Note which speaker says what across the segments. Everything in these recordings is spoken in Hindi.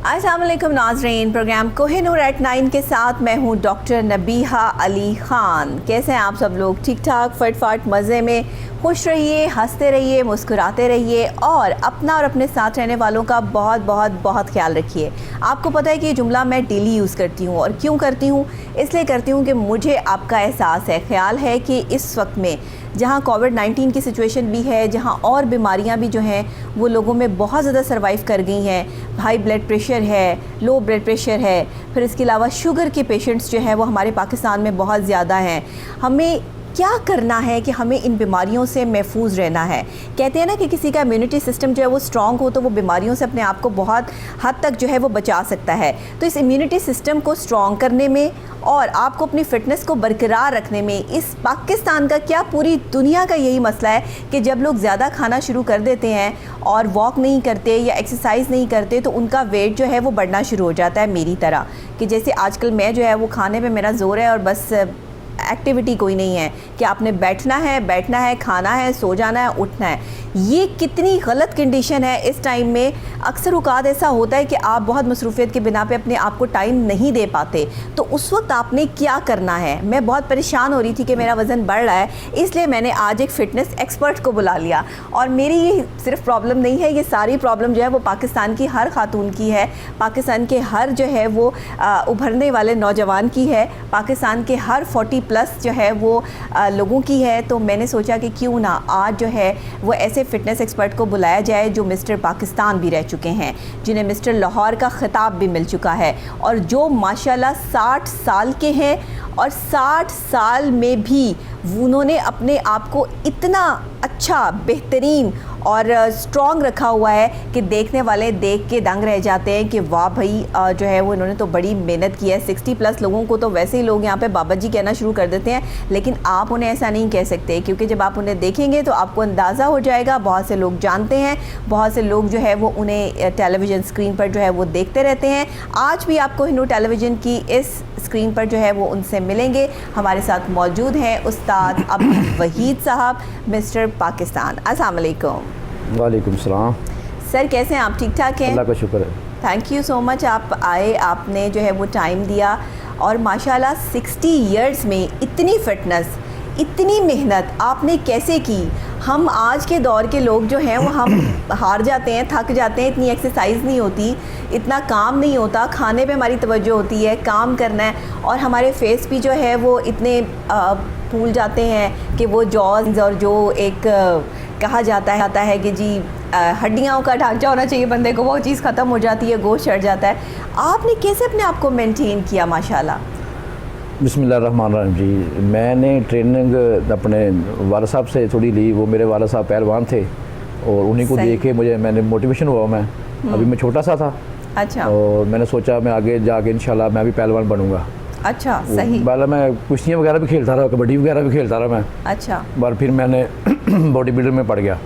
Speaker 1: अस्सलाम वालेकुम नाज़रीन, प्रोग्राम कोहिनूर एट 9 के साथ मैं हूँ डॉक्टर नबीहा अली ख़ान। कैसे हैं आप सब लोग? ठीक ठाक, फटफट, मज़े में। खुश रहिए, हंसते रहिए, मुस्कुराते रहिए और अपना और अपने साथ रहने वालों का बहुत बहुत बहुत ख्याल रखिए। आपको पता है कि ये जुमला मैं डेली यूज़ करती हूँ और क्यों करती हूँ? इसलिए करती हूँ कि मुझे आपका एहसास है, ख्याल है कि इस वक्त में जहाँ कोविड-19 की सिचुएशन भी है, जहाँ और बीमारियाँ भी जो हैं वो लोगों में बहुत ज़्यादा सर्वाइव कर गई हैं। हाई ब्लड प्रेशर है, लो ब्लड प्रेशर है, फिर इसके अलावा शुगर के पेशेंट्स जो है वो हमारे पाकिस्तान में बहुत ज़्यादा हैं। हमें क्या करना है कि हमें इन बीमारियों से महफूज रहना है? कहते हैं ना कि किसी का इम्यूनिटी सिस्टम जो है वो स्ट्रॉन्ग हो तो वो बीमारियों से अपने आप को बहुत हद तक जो है वो बचा सकता है। तो इस इम्यूनिटी सिस्टम को स्ट्रॉन्ग करने में और आपको अपनी फ़िटनेस को बरकरार रखने में, इस पाकिस्तान का क्या पूरी दुनिया का यही मसला है कि जब लोग ज़्यादा खाना शुरू कर देते हैं और वॉक नहीं करते या एक्सरसाइज नहीं करते तो उनका वेट जो है वो बढ़ना शुरू हो जाता है। मेरी तरह कि जैसे आजकल मैं जो है वो खाने पे मेरा ज़ोर है और बस एक्टिविटी कोई नहीं है कि आपने बैठना है, खाना है, सो जाना है, उठना है। ये कितनी गलत कंडीशन है इस टाइम में। अक्सर औक़ात ऐसा होता है कि आप बहुत मसरूफ़ियत के बिना पे अपने आप को टाइम नहीं दे पाते, तो उस वक्त आपने क्या करना है? मैं बहुत परेशान हो रही थी कि मेरा वज़न बढ़ रहा है, इसलिए मैंने आज एक फ़िटनेस एक्सपर्ट को बुला लिया। और मेरी ये सिर्फ प्रॉब्लम नहीं है, ये सारी प्रॉब्लम जो है वो पाकिस्तान की हर खातून की है, पाकिस्तान के हर जो है वो उभरने वाले नौजवान की है, पाकिस्तान के हर 40+ जो है वो लोगों की है। तो मैंने सोचा कि क्यों ना आज जो है वो ऐसे फ़िटनेस एक्सपर्ट को बुलाया जाए जो मिस्टर पाकिस्तान भी रह चुके हैं, जिन्हें मिस्टर लाहौर का ख़िताब भी मिल चुका है और जो माशाल्लाह 60 साल के हैं और 60 साल में भी उन्होंने अपने आप को इतना अच्छा, बेहतरीन और स्ट्रॉन्ग रखा हुआ है कि देखने वाले देख के दंग रह जाते हैं कि वाह भाई, जो है वो इन्होंने तो बड़ी मेहनत की है। 60+ लोगों को तो वैसे ही लोग यहाँ पे बाबा जी कहना शुरू कर देते हैं, लेकिन आप उन्हें ऐसा नहीं कह सकते क्योंकि जब आप उन्हें देखेंगे तो आपको अंदाज़ा हो जाएगा। बहुत से लोग जानते हैं, बहुत से लोग जो है वो उन्हें टेलीविज़न स्क्रीन पर जो है वो देखते रहते हैं। आज भी आपको हिंदू टेलीविज़न की इस स्क्रीन पर जो है वो उनसे मिलेंगे। हमारे साथ मौजूद हैं उस्ताद अब्दुल वहीद साहब, मिस्टर पाकिस्तान। अस्सलाम वालेकुम।
Speaker 2: वालेकुम सलाम।
Speaker 1: सर कैसे हैं आप? ठीक ठाक हैं?
Speaker 2: अल्लाह का शुक्र है।
Speaker 1: थैंक यू सो मच, आप आए, आपने जो है वो टाइम दिया और माशाल्लाह 60 इयर्स में इतनी फिटनेस, इतनी मेहनत आपने कैसे की? हम आज के दौर के लोग जो हैं वो हम हार जाते हैं, थक जाते हैं, इतनी एक्सरसाइज नहीं होती, इतना काम नहीं होता, खाने पे हमारी तवज्जो होती है, काम करना है और हमारे फेस भी जो है वो इतने फूल जाते हैं कि वो जॉज और जो एक कहा जाता है कि जी हड्डियों का ढांचा होना चाहिए बंदे को, वो चीज़ ख़त्म हो जाती है, गोश्त चढ़ जाता है। आपने कैसे अपने आप को मेंटेन किया माशाल्लाह?
Speaker 2: बिस्मिल्लाहिर्रहमानिर्रहीम जी, मैंने ट्रेनिंग अपने वाला साहब से थोड़ी ली। वो मेरे वाला साहब पहलवान थे और उन्हीं को देख के मैंने मोटिवेशन हुआ। मैं अभी मैं छोटा सा था, अच्छा, और मैंने सोचा मैं आगे जाके इंशाल्लाह मैं भी पहलवान बनूंगा। अच्छा, सही। पहले मैं कुश्तियाँ वगैरह भी खेलता रहा, कबड्डी वगैरह भी खेलता रहा मैं। अच्छा। पर फिर मैंने बॉडी बिल्डर में पड़ गया।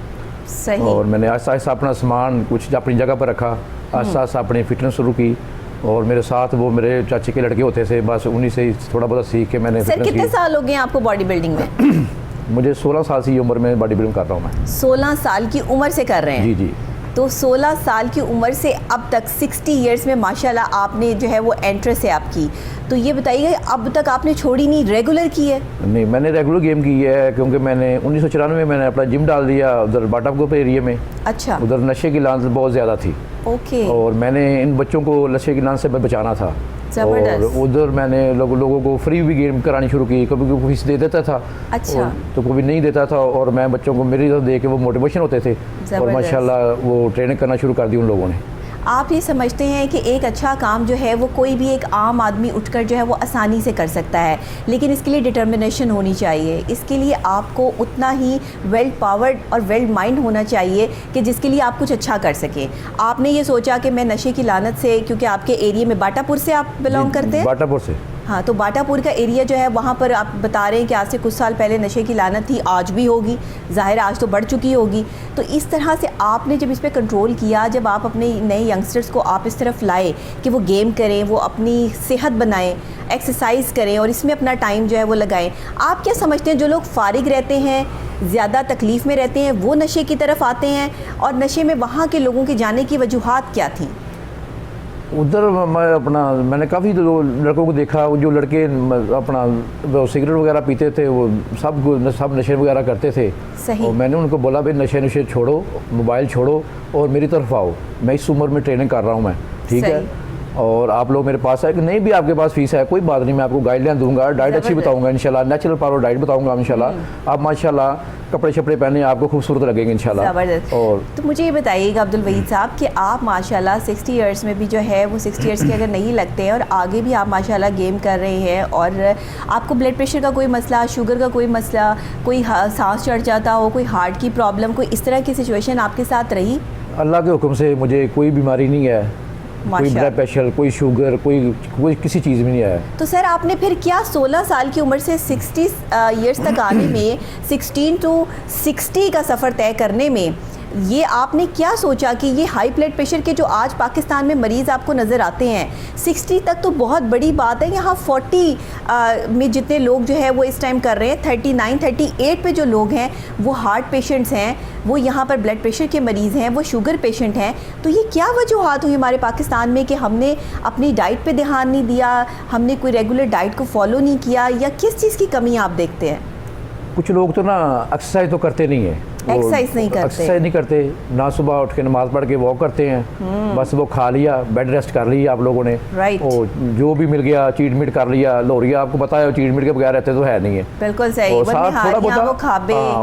Speaker 2: सही। और मैंने आहिस्ता आहिस्ता अपना सामान कुछ अपनी जगह पर रखा, आहिस्ता आहिस्ता अपनी फिटनेस शुरू की और मेरे साथ वो मेरे चाचे के लड़के होते थे, बस उन्हीं से थोड़ा बहुत सीख के मैंने।
Speaker 1: सर कितने साल हो गए आपको बॉडी बिल्डिंग में?
Speaker 2: मुझे 16 साल की उम्र में बॉडी बिल्डिंग कर रहा हूँ मैं।
Speaker 1: 16 साल की उम्र से कर रहे हैं?
Speaker 2: जी जी।
Speaker 1: तो 16 साल की उम्र से अब तक 60 इयर्स में माशाल्लाह आपने जो है वो एंट्रेंस है आपकी। तो ये बताइए अब तक आपने छोड़ी नहीं, रेगुलर की है? नहीं,
Speaker 2: मैंने रेगुलर गेम की है क्योंकि मैंने 1994 में मैंने अपना जिम डाल दिया उधर बाटापुर एरिया में। अच्छा। उधर नशे की लानत बहुत ज़्यादा थी। ओके। और मैंने इन बच्चों को नशे की लानत से बचाना था और उधर मैंने लोगों को फ्री भी गेम करानी शुरू की। कभी कोई फीस दे देता था, अच्छा, तो कभी नहीं देता था और मैं बच्चों को मेरी तरफ देख के वो मोटिवेशन होते थे और माशाल्लाह वो ट्रेनिंग करना शुरू कर दी उन लोगों ने।
Speaker 1: आप ये समझते हैं कि एक अच्छा काम जो है वो कोई भी एक आम आदमी उठकर जो है वो आसानी से कर सकता है, लेकिन इसके लिए डिटर्मिनेशन होनी चाहिए, इसके लिए आपको उतना ही वेल पावर्ड और वेल माइंड होना चाहिए कि जिसके लिए आप कुछ अच्छा कर सकें। आपने ये सोचा कि मैं नशे की लानत से, क्योंकि आपके एरिया में बाटापुर से आप बिलोंग करते हैं?
Speaker 2: बाटापुर से।
Speaker 1: हाँ, तो बाटापुर का एरिया जो है वहाँ पर आप बता रहे हैं कि आज से कुछ साल पहले नशे की लानत थी, आज भी होगी, ज़ाहिर आज तो बढ़ चुकी होगी। तो इस तरह से आपने जब इस पर कंट्रोल किया, जब आप अपने नए यंगस्टर्स को आप इस तरफ लाए कि वो गेम करें, वो अपनी सेहत बनाएं, एक्सरसाइज करें और इसमें अपना टाइम जो है वो लगाएं, आप क्या समझते हैं जो लोग फारिग रहते हैं, ज़्यादा तकलीफ़ में रहते हैं, वो नशे की तरफ आते हैं और नशे में वहाँ के लोगों के जाने की वजूहात क्या थी?
Speaker 2: उधर मैंने काफ़ी लड़कों को देखा, जो लड़के अपना वो सिगरेट वगैरह पीते थे, वो सब नशे वगैरह करते थे।
Speaker 1: सही।
Speaker 2: और मैंने उनको बोला भाई नशे छोड़ो, मोबाइल छोड़ो और मेरी तरफ आओ, मैं इस उम्र में ट्रेनिंग कर रहा हूँ मैं, ठीक है, और आप लोग मेरे पास है कि नहीं भी आपके पास फीस है कोई बात नहीं, मैं आपको गाइडलाइन दूंगा, डाइट अच्छी बताऊंगा इंशाल्लाह, नेचुरल पावर डाइट बताऊंगा इंशाल्लाह, आप माशाल्लाह कपड़े शपड़े पहने आपको खूबसूरत लगेंगे इंशाल्लाह।
Speaker 1: ज़बरदस्त।
Speaker 2: और
Speaker 1: तो मुझे ये बताइएगा अब्दुल वहीद साहब कि आप माशाल्लाह 60 इयर्स में भी जो है वो 60 इयर्स के अगर नहीं लगते हैं और आगे भी आप माशाल्लाह गेम कर रहे हैं, और आपको ब्लड प्रेशर का कोई मसला, शुगर का कोई मसला, कोई सांस चढ़ जाता हो, कोई हार्ट की प्रॉब्लम, कोई इस तरह की सिचुएशन आपके साथ रही?
Speaker 2: अल्लाह के हुक्म से मुझे कोई बीमारी नहीं है, कोई ब्लड प्रेशर, कोई शुगर, कोई किसी चीज़ में नहीं आया।
Speaker 1: तो सर आपने फिर क्या 16 साल की उम्र से 60 इयर्स तक आने में, 16 to 60 का सफ़र तय करने में, ये आपने क्या सोचा कि ये हाई ब्लड प्रेशर के जो आज पाकिस्तान में मरीज़ आपको नज़र आते हैं, 60 तक तो बहुत बड़ी बात है, यहाँ 40 में जितने लोग जो है वो इस टाइम कर रहे हैं, 39, 38 पे जो लोग हैं वो हार्ट पेशेंट्स हैं, वो यहाँ पर ब्लड प्रेशर के मरीज़ हैं, वो शुगर पेशेंट हैं। तो ये क्या वजूहात हुई हमारे पाकिस्तान में कि हमने अपनी डाइट पे ध्यान नहीं दिया, हमने कोई रेगुलर डाइट को फॉलो नहीं किया, या किस चीज़ की कमी आप देखते हैं?
Speaker 2: कुछ लोग तो ना एक्सरसाइज तो करते नहीं है, एक्सरसाइज नहीं करते ना, सुबह उठ के नमाज पढ़ के वॉक करते हैं, बस वो खा लिया, बेड रेस्ट कर लिया आप लोगों ने, और जो भी मिल गया चीट मीट कर लिया, लोरिया आपको पता है चीट मीट के बगैर रहते तो है नहीं है।
Speaker 1: बिल्कुल सही।
Speaker 2: और साथ थोड़ा बहुत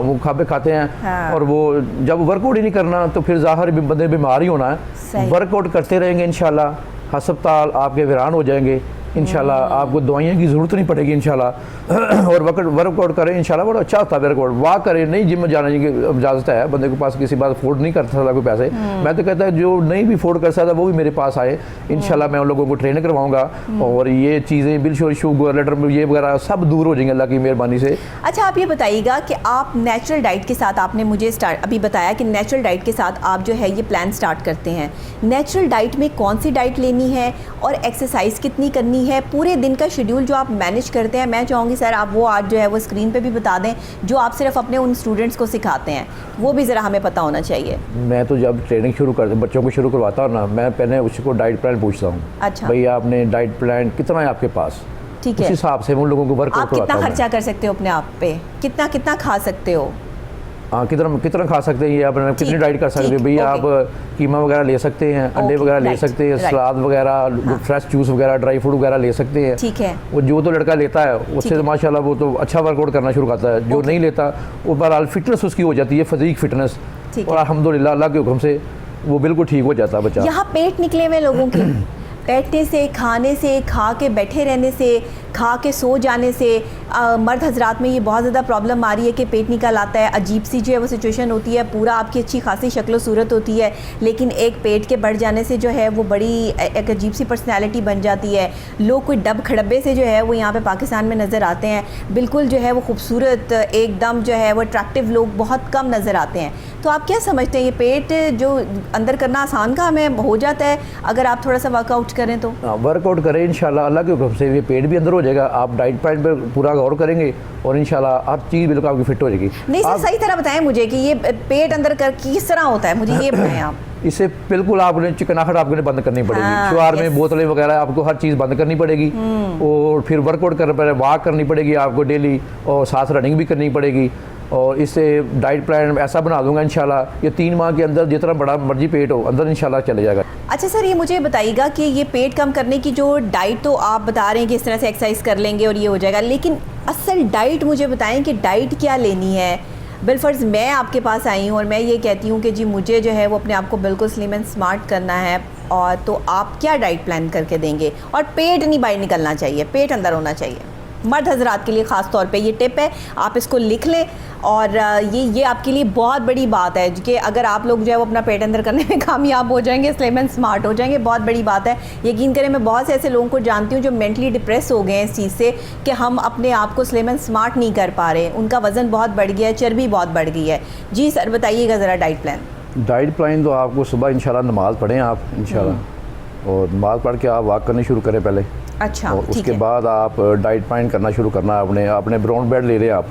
Speaker 2: वो खाबे खाते हैं। हाँ। और वो जब वर्कआउट ही नहीं करना तो फिर ज़ाहिर बंदे बीमार ही होना है। वर्कआउट करते रहेंगे इंशाल्लाह, अस्पताल आपके वीरान हो जाएंगे इंशाल्लाह, आपको दवाइयों की ज़रूरत नहीं पड़ेगी इंशाल्लाह। और वर्कआउट करें इंशाल्लाह, बड़ा अच्छा होता है वर्कआउट, वॉक करें, नहीं जिम जाने की इजाज़त है, बंदे के पास किसी बात अफोर्ड नहीं कर सकता कोई पैसे, मैं तो कहता है जो नहीं भी अफोर्ड कर सकता वो भी मेरे पास आए इंशाल्लाह, मैं उन लोगों को ट्रेन करवाऊँगा, और ये चीज़ें बिल्कुल शुगर लेटर ये वगैरह सब दूर हो जाएंगे अल्लाह की मेहरबानी से।
Speaker 1: अच्छा, आप ये बताइएगा कि आप नेचुरल डाइट के साथ, आपने मुझे अभी बताया कि नेचुरल डाइट के साथ आप जो है ये प्लान स्टार्ट करते हैं, नेचुरल डाइट में कौन सी डाइट लेनी है और एक्सरसाइज कितनी करनी है, पूरे दिन का शेड्यूल जो आप मैनेज करते हैं, मैं चाहूँगी सर आप वो आज जो है वो स्क्रीन पे भी बता दें, जो आप सिर्फ अपने उन स्टूडेंट्स को सिखाते हैं, वो भी ज़रा हमें पता होना चाहिए।
Speaker 2: मैं तो जब ट्रेनिंग शुरू करते बच्चों को शुरू करवाता हूँ ना, मैं पहले उसको डाइट प्लान पूछता हूँ। अच्छा भाई आपने डाइट प्लान कितना है आपके पास, ठीक है, उस हिसाब से उन लोगों को वर्कआउट
Speaker 1: करवाता हूं। आप कितना खर्चा कर सकते हो अपने आप पे, कितना खा सकते हो,
Speaker 2: हाँ कितना खा सकते हैं, ये आप कितनी डाइट कर सकते हैं भैया, आप कीमा वगैरह ले सकते हैं, अंडे वगैरह ले सकते हैं, सलाद वगैरह, फ्रेश जूस वगैरह, ड्राई फ्रूट वगैरह ले सकते हैं, ठीक है। वो जो तो लड़का लेता है उससे तो माशाल्लाह वो तो अच्छा वर्कआउट करना शुरू करता है, जो नहीं लेता वो बहरहाल फिटनेस उसकी हो जाती है, फिजिक फिटनेस, और अल्हम्दुलिल्लाह अल्लाह के हुक्म से वो बिल्कुल ठीक हो जाता है बच्चा।
Speaker 1: यहाँ पेट निकले हुए लोगों के बैठने से, खाने से, खा के बैठे रहने से, खा के सो जाने से, मर्द हजरात में ये बहुत ज़्यादा प्रॉब्लम आ रही है कि पेट निकल आता है, अजीब सी जो है वो सिचुएशन होती है, पूरा आपकी अच्छी खासी शक्ल सूरत होती है, लेकिन एक पेट के बढ़ जाने से जो है वो बड़ी एक अजीब सी पर्सनैलिटी बन जाती है। लोग कोई डब खड़ब्बे से जो है वो यहाँ पे पाकिस्तान में नज़र आते हैं, बिल्कुल जो है वो खूबसूरत एकदम जो है वो अट्रैक्टिव लोग बहुत कम नज़र आते हैं। तो आप क्या समझते हैं ये पेट जो अंदर करना आसान काम है, हो जाता है अगर आप थोड़ा सा वर्कआउट करें तो?
Speaker 2: वर्कआउट करें इंशाल्लाह अल्लाह के हुक्म से ये पेट भी अंदर हो जाएगा, आप डाइट प्लान पर पूरा गौर करेंगे और इंशाल्लाह हर चीज़ बिल्कुल आपकी फिट हो जाएगी।
Speaker 1: नहीं सर, सही तरह बताएं मुझे कि ये पेट अंदर कर किस तरह होता है, मुझे ये बताएं आप।
Speaker 2: इससे बिल्कुल आपने चिकनाहट आपने बंद करनी पड़ेगी, शुगर में बोतलें वगैरह आपको हर चीज़ बंद करनी पड़ेगी, और फिर वर्कआउट करना पड़ेगा, वॉक करनी पड़ेगी आपको डेली, और साथ रनिंग भी करनी पड़ेगी, और इससे डाइट प्लान ऐसा बना दूंगा इंशाल्लाह ये 3 माह के अंदर जितना बड़ा मर्जी पेट हो अंदर इंशाल्लाह चले जाएगा।
Speaker 1: अच्छा सर, ये मुझे बताइएगा कि ये पेट कम करने की जो डाइट तो आप बता रहे हैं कि इस तरह से एक्सरसाइज कर लेंगे और ये हो जाएगा, लेकिन असल डाइट मुझे बताएं कि डाइट क्या लेनी है। बिलफर्ज मैं आपके पास आई हूँ और मैं ये कहती हूँ कि जी मुझे जो है वो अपने आप को बिल्कुल स्लिम एंड स्मार्ट करना है, और तो आप क्या डाइट प्लान करके देंगे? और पेट नहीं बाहर निकलना चाहिए, पेट अंदर होना चाहिए। मर्द हजरात के लिए ख़ास तौर पे ये टिप है, आप इसको लिख लें, और ये आपके लिए बहुत बड़ी बात है कि अगर आप लोग जो है वो अपना पेट अंदर करने में कामयाब हो जाएंगे, स्लिम एंड स्मार्ट हो जाएंगे, बहुत बड़ी बात है। यकीन करें मैं बहुत से ऐसे लोगों को जानती हूँ जो मेंटली डिप्रेस हो गए हैं इस चीज़ से कि हम अपने आप को स्लिम एंड स्मार्ट नहीं कर पा रहे, उनका वज़न बहुत बढ़ गया है, चर्बी बहुत बढ़ गई है। जी सर बताइएगा ज़रा डाइट प्लान।
Speaker 2: डाइट प्लान तो आपको सुबह इंशाल्लाह नमाज़ पढ़ें आप इंशाल्लाह, और नमाज़ पढ़ के आप वॉक करनी शुरू करें पहले।
Speaker 1: अच्छा,
Speaker 2: और उसके बाद आप डाइट प्लान करना शुरू करना है। आपने ब्राउन ब्रेड ले लें आप,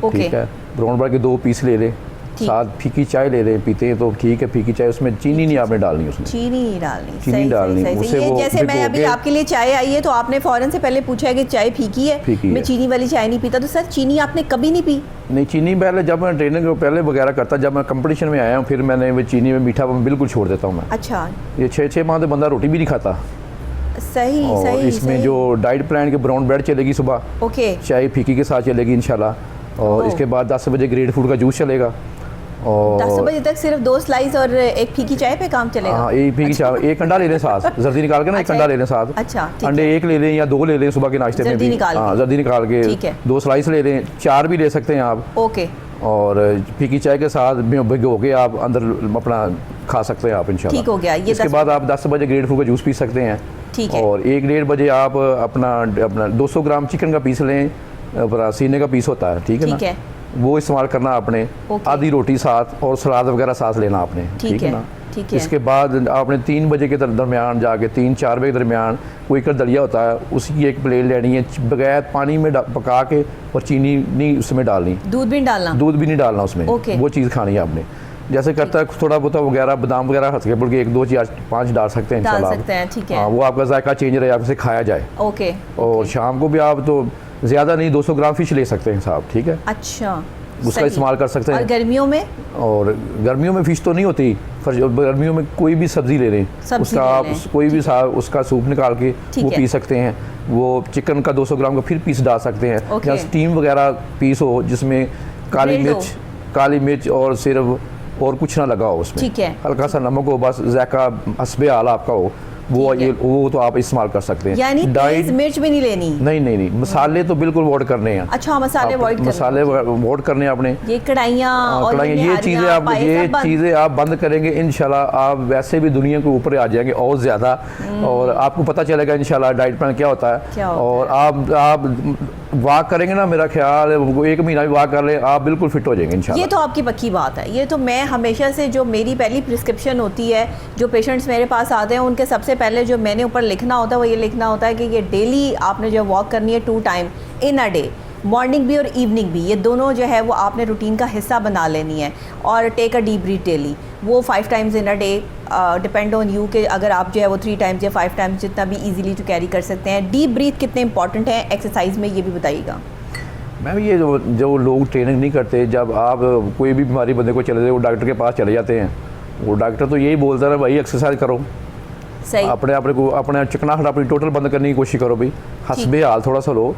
Speaker 2: ठीक है, ब्राउन ब्रेड के 2 पीस ले लें,
Speaker 1: ठीक।
Speaker 2: साथ फीकी चाय ले रहे हैं, पीते हैं तो ठीक है, फीकी चाय, उसमें चीनी नहीं आपने डालनी, उसमें
Speaker 1: चीनी नहीं डालनी,
Speaker 2: चीनी
Speaker 1: सही,
Speaker 2: डालनी,
Speaker 1: सही, सही,
Speaker 2: उससे
Speaker 1: ये
Speaker 2: वो
Speaker 1: जैसे मैं
Speaker 2: भिगो
Speaker 1: अभी
Speaker 2: के-
Speaker 1: आपके लिए चाय आई है तो आपने फ़ौरन से पहले पूछा है कि चाय फीकी है,
Speaker 2: फीकी
Speaker 1: मैं
Speaker 2: है।
Speaker 1: चीनी वाली चाय नहीं पीता, तो सर चीनी आपने कभी नहीं पी?
Speaker 2: नहीं, चीनी पहले जब मैं ट्रेनिंग पहले वगैरह करता, जब मैं कंपटीशन में आया हूँ फिर मैंने वो चीनी में मीठा बिल्कुल छोड़ देता हूँ मैं।
Speaker 1: अच्छा,
Speaker 2: ये 6 माह तो बंदा रोटी भी नहीं खाता।
Speaker 1: सही
Speaker 2: और
Speaker 1: सही
Speaker 2: इसमें
Speaker 1: सही।
Speaker 2: जो डाइट प्लान के ब्राउन ब्रेड चलेगी सुबह,
Speaker 1: ओके,
Speaker 2: चाय फीकी के साथ चलेगी इंशाल्लाह, और
Speaker 1: ओह।
Speaker 2: इसके बाद 10 बजे ग्रेड फूड का जूस चलेगा,
Speaker 1: 10
Speaker 2: और
Speaker 1: बजे तक सिर्फ 2 स्लाइस और एक फीकी चाय पे काम चलेगा?
Speaker 2: हाँ, एक फीकी चाय, एक अंडा ले लें साथ, जर्दी निकाल के ना, एक
Speaker 1: अच्छा,
Speaker 2: अंडा ले लें साथ,
Speaker 1: अच्छा, ठीक
Speaker 2: अंडे एक ले लें या 2 ले लें सुबह के नाश्ते में
Speaker 1: जर्दी
Speaker 2: भी,
Speaker 1: निकाल
Speaker 2: हाँ
Speaker 1: के।
Speaker 2: जर्दी निकाल
Speaker 1: ठीक
Speaker 2: के
Speaker 1: है।
Speaker 2: 2 स्लाइस ले लें, 4 भी ले सकते हैं आप,
Speaker 1: ओके,
Speaker 2: और फीकी चाय के साथ भिगो के आप अंदर अपना खा सकते हैं आप इंशाल्लाह।
Speaker 1: ठीक हो गया ये।
Speaker 2: इसके
Speaker 1: 10
Speaker 2: बाद आप 10 बजे ग्रेड फूड का जूस पी सकते हैं,
Speaker 1: ठीक है।
Speaker 2: और 1-1.5 बजे आप अपना 200 ग्राम चिकन का पीस लें, अपना सीने का पीस होता है, ठीक है ना,
Speaker 1: ठीक है।
Speaker 2: वो इस्तेमाल करना आपने,
Speaker 1: ओके।
Speaker 2: आधी रोटी साथ और सलाद वगैरह साथ लेना आपने,
Speaker 1: ठीक है,
Speaker 2: ना।
Speaker 1: ठीक है।
Speaker 2: इसके बाद आपने 3 बजे के दरमियान जाके 3-4 बजे के दरमियान कोई कर दलिया होता है, उसकी एक प्लेट लेनी है, बगैर पानी में पका के, और चीनी नहीं उसमें डालनी,
Speaker 1: दूध भी नहीं डालना?
Speaker 2: दूध भी नहीं डालना उसमें,
Speaker 1: ओके।
Speaker 2: वो चीज़ खानी है आपने। जैसे करता है थोड़ा बहुत वगैरह बादाम वगैरह हल्के के के 1-2 या 5 डाल सकते हैं
Speaker 1: डाल
Speaker 2: इंशाल्लाह।
Speaker 1: सकते हैं, ठीक है।
Speaker 2: हाँ, वो आपका जायका चेंज रहे, आपसे खाया जाए।
Speaker 1: ओके,
Speaker 2: और शाम को भी आप तो ज़्यादा नहीं 200 ग्राम फिश ले सकते हैं साहब, ठीक है,
Speaker 1: अच्छा,
Speaker 2: उसका
Speaker 1: सही।
Speaker 2: इस्तेमाल कर सकते
Speaker 1: और
Speaker 2: हैं।
Speaker 1: गर्मियों में?
Speaker 2: और गर्मियों में फ़िश तो नहीं होती, गर्मियों में कोई भी सब्ज़ी ले लें,
Speaker 1: सब्ज़ी
Speaker 2: उसका
Speaker 1: ले
Speaker 2: आप
Speaker 1: लें,
Speaker 2: कोई भी उसका सूप निकाल के
Speaker 1: ठीक
Speaker 2: वो
Speaker 1: है।
Speaker 2: पी सकते हैं। वो चिकन का 200 ग्राम का फिर पीस डाल सकते हैं,
Speaker 1: ओके।
Speaker 2: या स्टीम वगैरह पीस हो जिसमें काली मिर्च और सिर्फ और कुछ ना लगा हो उसमें,
Speaker 1: ठीक है।
Speaker 2: हल्का सा नमक हो, बस जायका हस्बे आला आपका हो, वो
Speaker 1: ठीक है।
Speaker 2: वो तो आप इस्तेमाल कर सकते हैं।
Speaker 1: यानी तेज मिर्च भी नहीं लेनी?
Speaker 2: नहीं, मसाले तो बिल्कुल अवॉइड करने हैं।
Speaker 1: अच्छा, मसाले अवॉइड करने,
Speaker 2: मसाले अवॉइड करने हैं आपने।
Speaker 1: ये कढ़ाइयाँ और
Speaker 2: कढ़ाइयाँ, ये चीज़ें आप बंद करेंगे इंशाल्लाह, आप वैसे भी दुनिया के ऊपर आ जाएंगे और ज़्यादा, और आपको पता चलेगा इंशाल्लाह डाइट प्लान क्या होता है। और आप वॉक करेंगे ना, मेरा ख्याल है 1 महीना भी वॉक कर ले, आप बिल्कुल फिट हो जाएंगे इंशाल्लाह।
Speaker 1: ये तो आपकी पक्की बात है। ये तो मैं हमेशा से, जो मेरी पहली प्रिस्क्रिप्शन होती है, जो पेशेंट्स मेरे पास आते हैं उनके सबसे पहले जो मैंने ऊपर लिखना होता है वो ये लिखना होता है कि ये डेली आपने जो वॉक करनी है 2 time in a day, morning भी और इवनिंग भी, ये दोनों जो है वो आपने रूटीन का हिस्सा बना लेनी है। और take a deep breath daily, वो 5 times in a day, depend on you कि अगर आप जो है वो 3 टाइम्स या 5 टाइम्स जितना भी इजीली जो कैरी कर सकते हैं। डीप ब्रीथ कितने इंपॉर्टेंट है एक्सरसाइज में, ये भी बताइएगा।
Speaker 2: मैम, ये जो लोग ट्रेनिंग नहीं करते, जब आप कोई भी बीमारी बंदे को चले जाए, वो डॉक्टर के पास चले जाते हैं, वो डॉक्टर तो यही बोलता है भाई एक्सरसाइज करो,
Speaker 1: सही,
Speaker 2: अपने चिकनाहट अपनी टोटल बंद करने की कोशिश करो भाई, हंसबे हाल थोड़ा सा लो,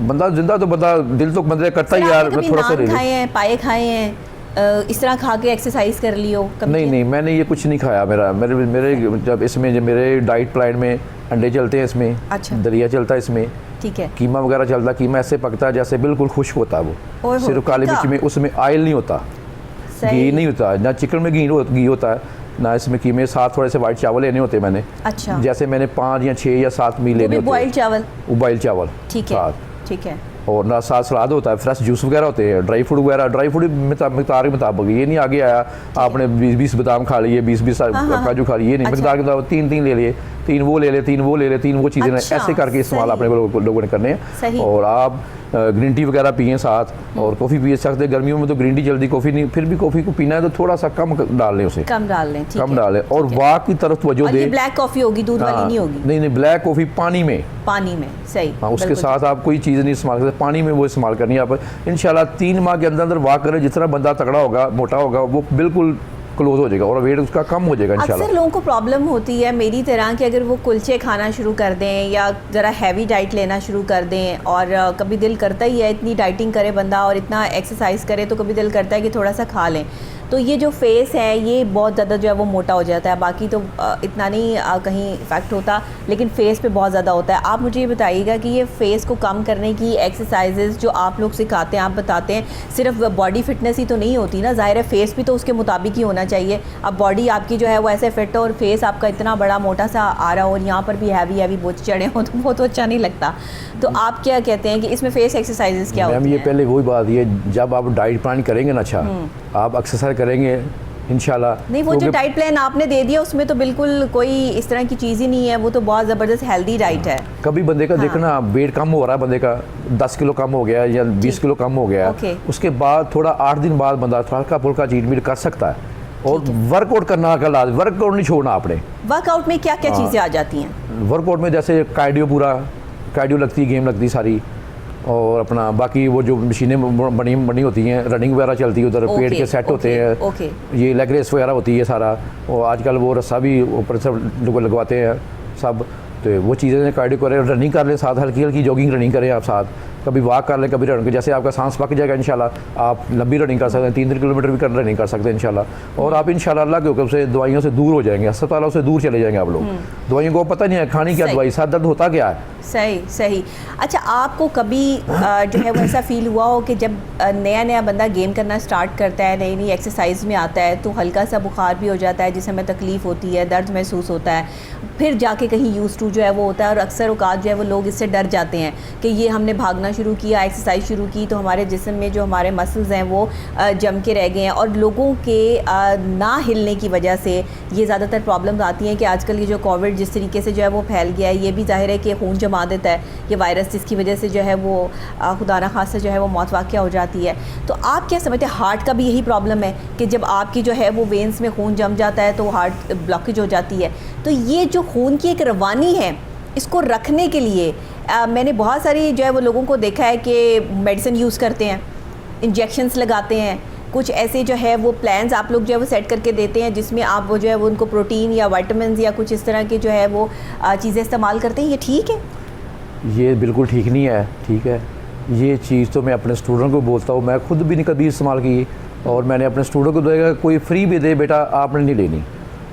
Speaker 2: बंदा जिंदा तो बंदा दिल तो बंदे करता ही यार, मैं थोड़ा सा ले
Speaker 1: खाए हैं, पाए खाए हैं, इस तरह खा के एक्सरसाइज कर लियो कभी?
Speaker 2: नहीं, मैंने ये कुछ नहीं खाया। मेरे जब इसमें जब मेरे डाइट प्लान में अंडे चलते हैं, इसमें
Speaker 1: अच्छा।
Speaker 2: दलिया चलता है, इसमें
Speaker 1: ठीक है,
Speaker 2: कीमा वगैरह चलता है, कीमा ऐसे पकता है जैसे बिल्कुल खुश्क होता है वो,
Speaker 1: ओहो,
Speaker 2: सिर्फ काली मिर्च में, उसमें ऑयल नहीं होता, घी नहीं होता, ना चिकन में घी होता है, ना इसमें कीमे। साथ थोड़े से वाइट चावल लेने होते हैं मैंने,
Speaker 1: अच्छा,
Speaker 2: जैसे मैंने 5 या 6 या 7 मील लेने होते
Speaker 1: बॉइल्ड चावल,
Speaker 2: उबाइल चावल,
Speaker 1: ठीक है,
Speaker 2: साथ,
Speaker 1: ठीक है।
Speaker 2: और ना साथ सलाद होता है, फ्रेश जूस वगैरह होते हैं, ड्राई फ्रूट मकदार के मुताबिक, ये नहीं आगे आया आपने 20 बादाम खा लिए, 20 काजू खा लिए, ये नहीं,
Speaker 1: अच्छा।
Speaker 2: मकदार के मुताबिक 3 ले लिए, 3 वो ले ले, 3 वो ले ले, 3 वो चीज़ें,
Speaker 1: अच्छा,
Speaker 2: ऐसे करके इस्तेमाल अपने लोगों ने करने
Speaker 1: सही।
Speaker 2: हैं। और आप ग्रीन टी वगैरह पिए साथ, और कॉफ़ी पी सकते हैं। गर्मियों में तो ग्रीन टी जल्दी, कॉफ़ी नहीं, फिर भी कॉफ़ी को पीना है तो थोड़ा सा कम डाल लें, उसे
Speaker 1: कम डाल लें, ठीक
Speaker 2: कम
Speaker 1: है,
Speaker 2: डालें, और
Speaker 1: ठीक है।
Speaker 2: वाक की तरफ तवज्जो
Speaker 1: और ये
Speaker 2: दें।
Speaker 1: ब्लैक कॉफ़ी होगी, दूध वाली नहीं होगी?
Speaker 2: नहीं, ब्लैक कॉफ़ी पानी में,
Speaker 1: पानी में, सही।
Speaker 2: हाँ, उसके
Speaker 1: बिल्कुल।
Speaker 2: साथ आप कोई चीज़ नहीं इस्तेमाल करते, पानी में वो इस्तेमाल करनी है आप इंशाल्लाह। 3 माह के अंदर वाक करें, जितना बंदा तगड़ा होगा, मोटा होगा, वो बिल्कुल क्लोज हो जाएगा और वेट उसका कम हो जाएगा इंशाल्लाह।
Speaker 1: अक्सर लोगों को प्रॉब्लम होती है मेरी तरह कि अगर वो कुलचे खाना शुरू कर दें या ज़रा हैवी डाइट लेना शुरू कर दें, और कभी दिल करता ही है इतनी डाइटिंग करे बंदा और इतना एक्सरसाइज करे तो कभी दिल करता है कि थोड़ा सा खा लें, तो ये जो फेस है ये बहुत ज़्यादा जो है वो मोटा हो जाता है। बाकी तो इतना नहीं कहीं इफेक्ट होता, लेकिन फेस पे बहुत ज़्यादा होता है। आप मुझे ये बताइएगा कि ये फेस को कम करने की एक्सरसाइजेज जो आप लोग सिखाते हैं, आप बताते हैं, सिर्फ बॉडी फिटनेस ही तो नहीं होती ना, ज़ाहिर है फेस भी तो उसके मुताबिक ही होना चाहिए। अब बॉडी आपकी जो है वो ऐसे फिट हो और फेस आपका इतना बड़ा मोटा सा आ रहा हो और यहाँ पर भी हैवी बोझ चढ़े हो तो वो तो अच्छा नहीं लगता। तो आप क्या कहते हैं कि इसमें फेस एक्सरसाइजेज क्या होती हैं?
Speaker 2: मैम, ये पहले वही बात, ये जब आप डाइट प्लान करेंगे ना, अच्छा आप एक्सरसाइज करेंगे इंशाल्लाह।
Speaker 1: नहीं, वो जो डाइट प्लान आपने दे दिया उसमें तो बिल्कुल कोई इस तरह की चीज़ ही नहीं है, वो तो बहुत ज़बरदस्त हेल्दी डाइट है।
Speaker 2: कभी बंदे का
Speaker 1: हाँ।
Speaker 2: देखना वेट कम हो रहा है, बंदे का 10 किलो कम हो गया या 20 किलो कम हो गया,
Speaker 1: ओके।
Speaker 2: उसके बाद थोड़ा 8 दिन बाद बंदा हल्का फुल्का चीट मीट कर सकता है। और वर्कआउट करना का लाज, वर्कआउट नहीं छोड़ना आपने।
Speaker 1: वर्कआउट में क्या क्या चीज़ें आ जाती हैं?
Speaker 2: वर्कआउट में जैसे कार्डियो, पूरा कार्डियो लगती है, गेम लगती है सारी, और अपना बाकी वो जो मशीनें बनी होती हैं, रनिंग वगैरह चलती है उधर, पेड़ के सेट होते हैं, ये लेग रेस वगैरह होती है सारा, और आजकल वो रस्सा भी ऊपर से लगवाते हैं सब। तो वो चीज़ें कार्डियो करें, रनिंग कर लें साथ, हल्की हल्की जॉगिंग रनिंग करें आप साथ, कभी वॉक कर लें, कभी रनिंग, जैसे आपका सांस पक जाएगा इंशाल्लाह आप लंबी रनिंग कर सकते हैं, 3-3 किलोमीटर भी रनिंग कर सकते हैं इंशाल्लाह। और आप इंशाल्लाह अल्लाह के हुक्म से दवाइयों से दूर हो जाएंगे, अस्पतालों से दूर चले जाएंगे आप लोग। दवाइयों को पता नहीं है खानी क्या दवाई, सर दर्द होता क्या है।
Speaker 1: सही सही। अच्छा, आपको कभी जो है वो ऐसा फील हुआ हो कि जब नया नया बंदा गेम करना स्टार्ट करता है, नई नई एक्सरसाइज में आता है, तो हल्का सा बुखार भी हो जाता है, जिससे हमें तकलीफ़ होती है, दर्द महसूस होता है, फिर जाके कहीं यूज़ टू जो है वो होता है, और अक्सर औकात जो है वो लोग इससे डर जाते हैं कि ये हमने भागना शुरू किया, एक्सरसाइज शुरू की, तो हमारे जिस्म में जो हमारे मसल्स हैं वो जम के रह गए हैं। और लोगों के ना हिलने की वजह से ये ज़्यादातर प्रॉब्लम्स आती हैं कि आजकल ये जो कोविड जिस तरीके से जो है वो फैल गया है, ये भी ज़ाहिर है कि खून जमा देता है ये वायरस, जिसकी वजह से जो है वो खुदा ना खास्ता जो है वो मौत वाक़या हो जाती है। तो आप क्या समझते हैं, हार्ट का भी यही प्रॉब्लम है कि जब आपकी जो है वो वेंस में खून जम जाता है तो हार्ट ब्लॉकेज हो जाती है? तो ये जो खून की एक रवानी है, इसको रखने के लिए मैंने बहुत सारी जो है वो लोगों को देखा है कि मेडिसिन यूज़ करते हैं, इंजेक्शंस लगाते हैं, कुछ ऐसे जो है वो प्लान्स आप लोग जो है वो सेट करके देते हैं जिसमें आप वो जो है वो उनको प्रोटीन या विटामिन्स या कुछ इस तरह की जो है वो चीज़ें इस्तेमाल करते हैं। ये ठीक है?
Speaker 2: ये बिल्कुल ठीक नहीं है। ठीक है, ये चीज़ तो मैं अपने स्टूडेंट को बोलता हूँ, मैं खुद भी नहीं कभी इस्तेमाल की, और मैंने अपने स्टूडेंट को देखा कोई फ्री भी दे बेटा आपने नहीं लेनी।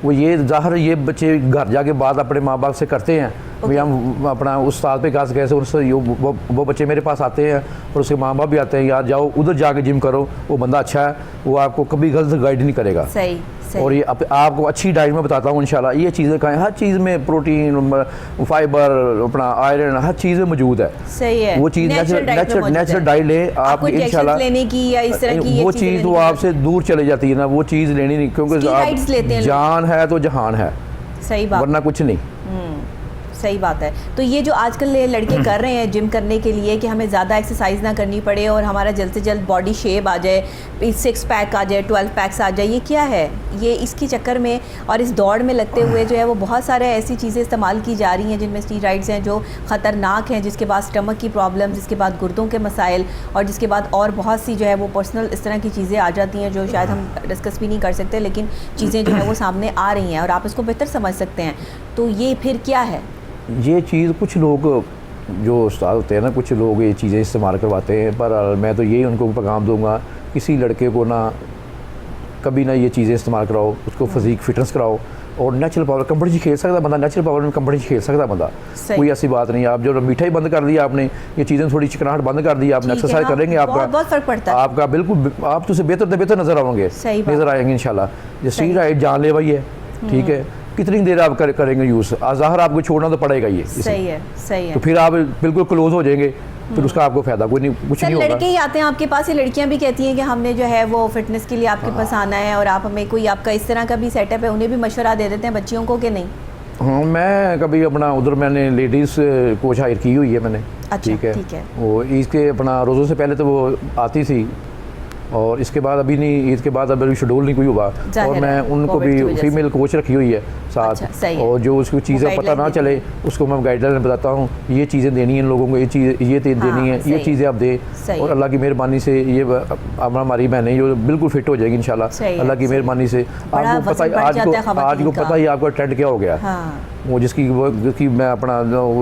Speaker 2: वो ये ज़ाहिर ये बच्चे घर जाके बात अपने माँ बाप से करते हैं, भाई हम अपना उस्ताद पे काज कैसे, उससे वो बच्चे मेरे पास आते हैं और उसके माँ बाप भी आते हैं, यार जाओ उधर जाके जिम करो, वो बंदा अच्छा है, वो आपको कभी गलत गाइड नहीं करेगा।
Speaker 1: सही।
Speaker 2: और ये आपको अच्छी डाइट में बताता हूँ इंशाल्लाह, ये चीज़ें खाएं, हर चीज़ में प्रोटीन, फाइबर, अपना आयरन, हर चीज़ में मौजूद है।
Speaker 1: सही है,
Speaker 2: वो चीज़ नेचुरल डाइट लें आप इंशाल्लाह,
Speaker 1: लेने की या इस तरह की
Speaker 2: वो चीज़ वो आपसे दूर चले जाती है ना, वो चीज़ लेनी नहीं, क्योंकि जान है तो जहान है,
Speaker 1: सही बात,
Speaker 2: वरना कुछ नहीं।
Speaker 1: सही बात है। तो ये जो आजकल लड़के कर रहे हैं जिम करने के लिए कि हमें ज़्यादा एक्सरसाइज ना करनी पड़े और हमारा जल्द से जल्द बॉडी शेप आ जाए, 6 पैक आ जाए, 12 पैक्स आ जाए, ये क्या है? ये इसके चक्कर में और इस दौड़ में लगते हुए जो है वो बहुत सारे ऐसी चीज़ें इस्तेमाल की जा रही हैं जिनमें स्टीरॉइड्स हैं जो ख़तरनाक हैं, जिसके बाद स्टमक की प्रॉब्लम, जिसके बाद गुर्दों के मसाइल, और जिसके बाद और बहुत सी जो है वो पर्सनल इस तरह की चीज़ें आ जाती हैं जो शायद हम डिस्कस भी नहीं कर सकते, लेकिन चीज़ें जो है वो सामने आ रही हैं और आप इसको बेहतर समझ सकते हैं। तो ये फिर क्या है?
Speaker 2: ये चीज़ कुछ लोग जो उस्ताद होते हैं ना, कुछ लोग ये चीज़ें इस्तेमाल करवाते हैं, पर मैं तो यही उनको पैगाम दूंगा, किसी लड़के को ना कभी ना ये चीज़ें इस्तेमाल कराओ, उसको फिजिक फिटनेस कराओ, और नेचुरल पावर कंपटीशन खेल सकता बंदा, नेचुरल पावर में कंपटीशन खेल सकता बंदा, कोई ऐसी बात नहीं है। आप जो मीठा ही बंद कर दिया आपने, ये चीज़ें थोड़ी चिकनाहट बंद कर दी आपने, एक्सरसाइज करेंगे आपका
Speaker 1: बहुत फ़र्क पड़ता है,
Speaker 2: आपका बिल्कुल आप तो बेहतर नज़र आओगे, नज़र आएंगे इंशाल्लाह। ये स्टीरॉइड जानलेवा ही है, ठीक है, कितनी देर आप करेंगे यूज़, ज़ाहिर आपको छोड़ना तो पड़ेगा ये।
Speaker 1: सही है, सही है।
Speaker 2: तो फिर आप बिल्कुल क्लोज हो जाएंगे, फिर उसका आपको फ़ायदा कोई नहीं, कुछ नहीं होगा।
Speaker 1: लड़के ही आते हैं आपके पास, ये लड़कियां भी कहती हैं कि हमने जो है वो फिटनेस के लिए आपके पास आना है, और आप हमें कोई आपका इस तरह का भी सेटअप है, उन्हें भी मशवरा दे देते हैं बच्चियों को कि नहीं?
Speaker 2: हाँ, मैं कभी अपना उधर मैंने लेडीज़ कोच हायर की हुई है मैंने।
Speaker 1: अच्छा,
Speaker 2: ठीक है। वो इसके अपना रोज़ों से पहले तो वो आती थी, और इसके बाद अभी नहीं, ईद के बाद अभी शेड्यूल नहीं कोई हुआ, और मैं उनको भी फीमेल कोच रखी हुई है साथ।
Speaker 1: अच्छा,
Speaker 2: और जो उसको चीज़ें पता ना चले उसको मैं गाइडलाइन बताता हूँ, ये चीज़ें देनी है इन लोगों को, ये चीज़ ये देनी है, ये चीज़ें आप दे, और अल्लाह की मेहरबानी से ये हमारी बहनें जो बिल्कुल फिट हो जाएगी इंशाल्लाह, अल्लाह की मेहरबानी से। आपको पता है आज को पता ही आपका ट्रेंड क्या हो गया, वो जिसकी मैं अपना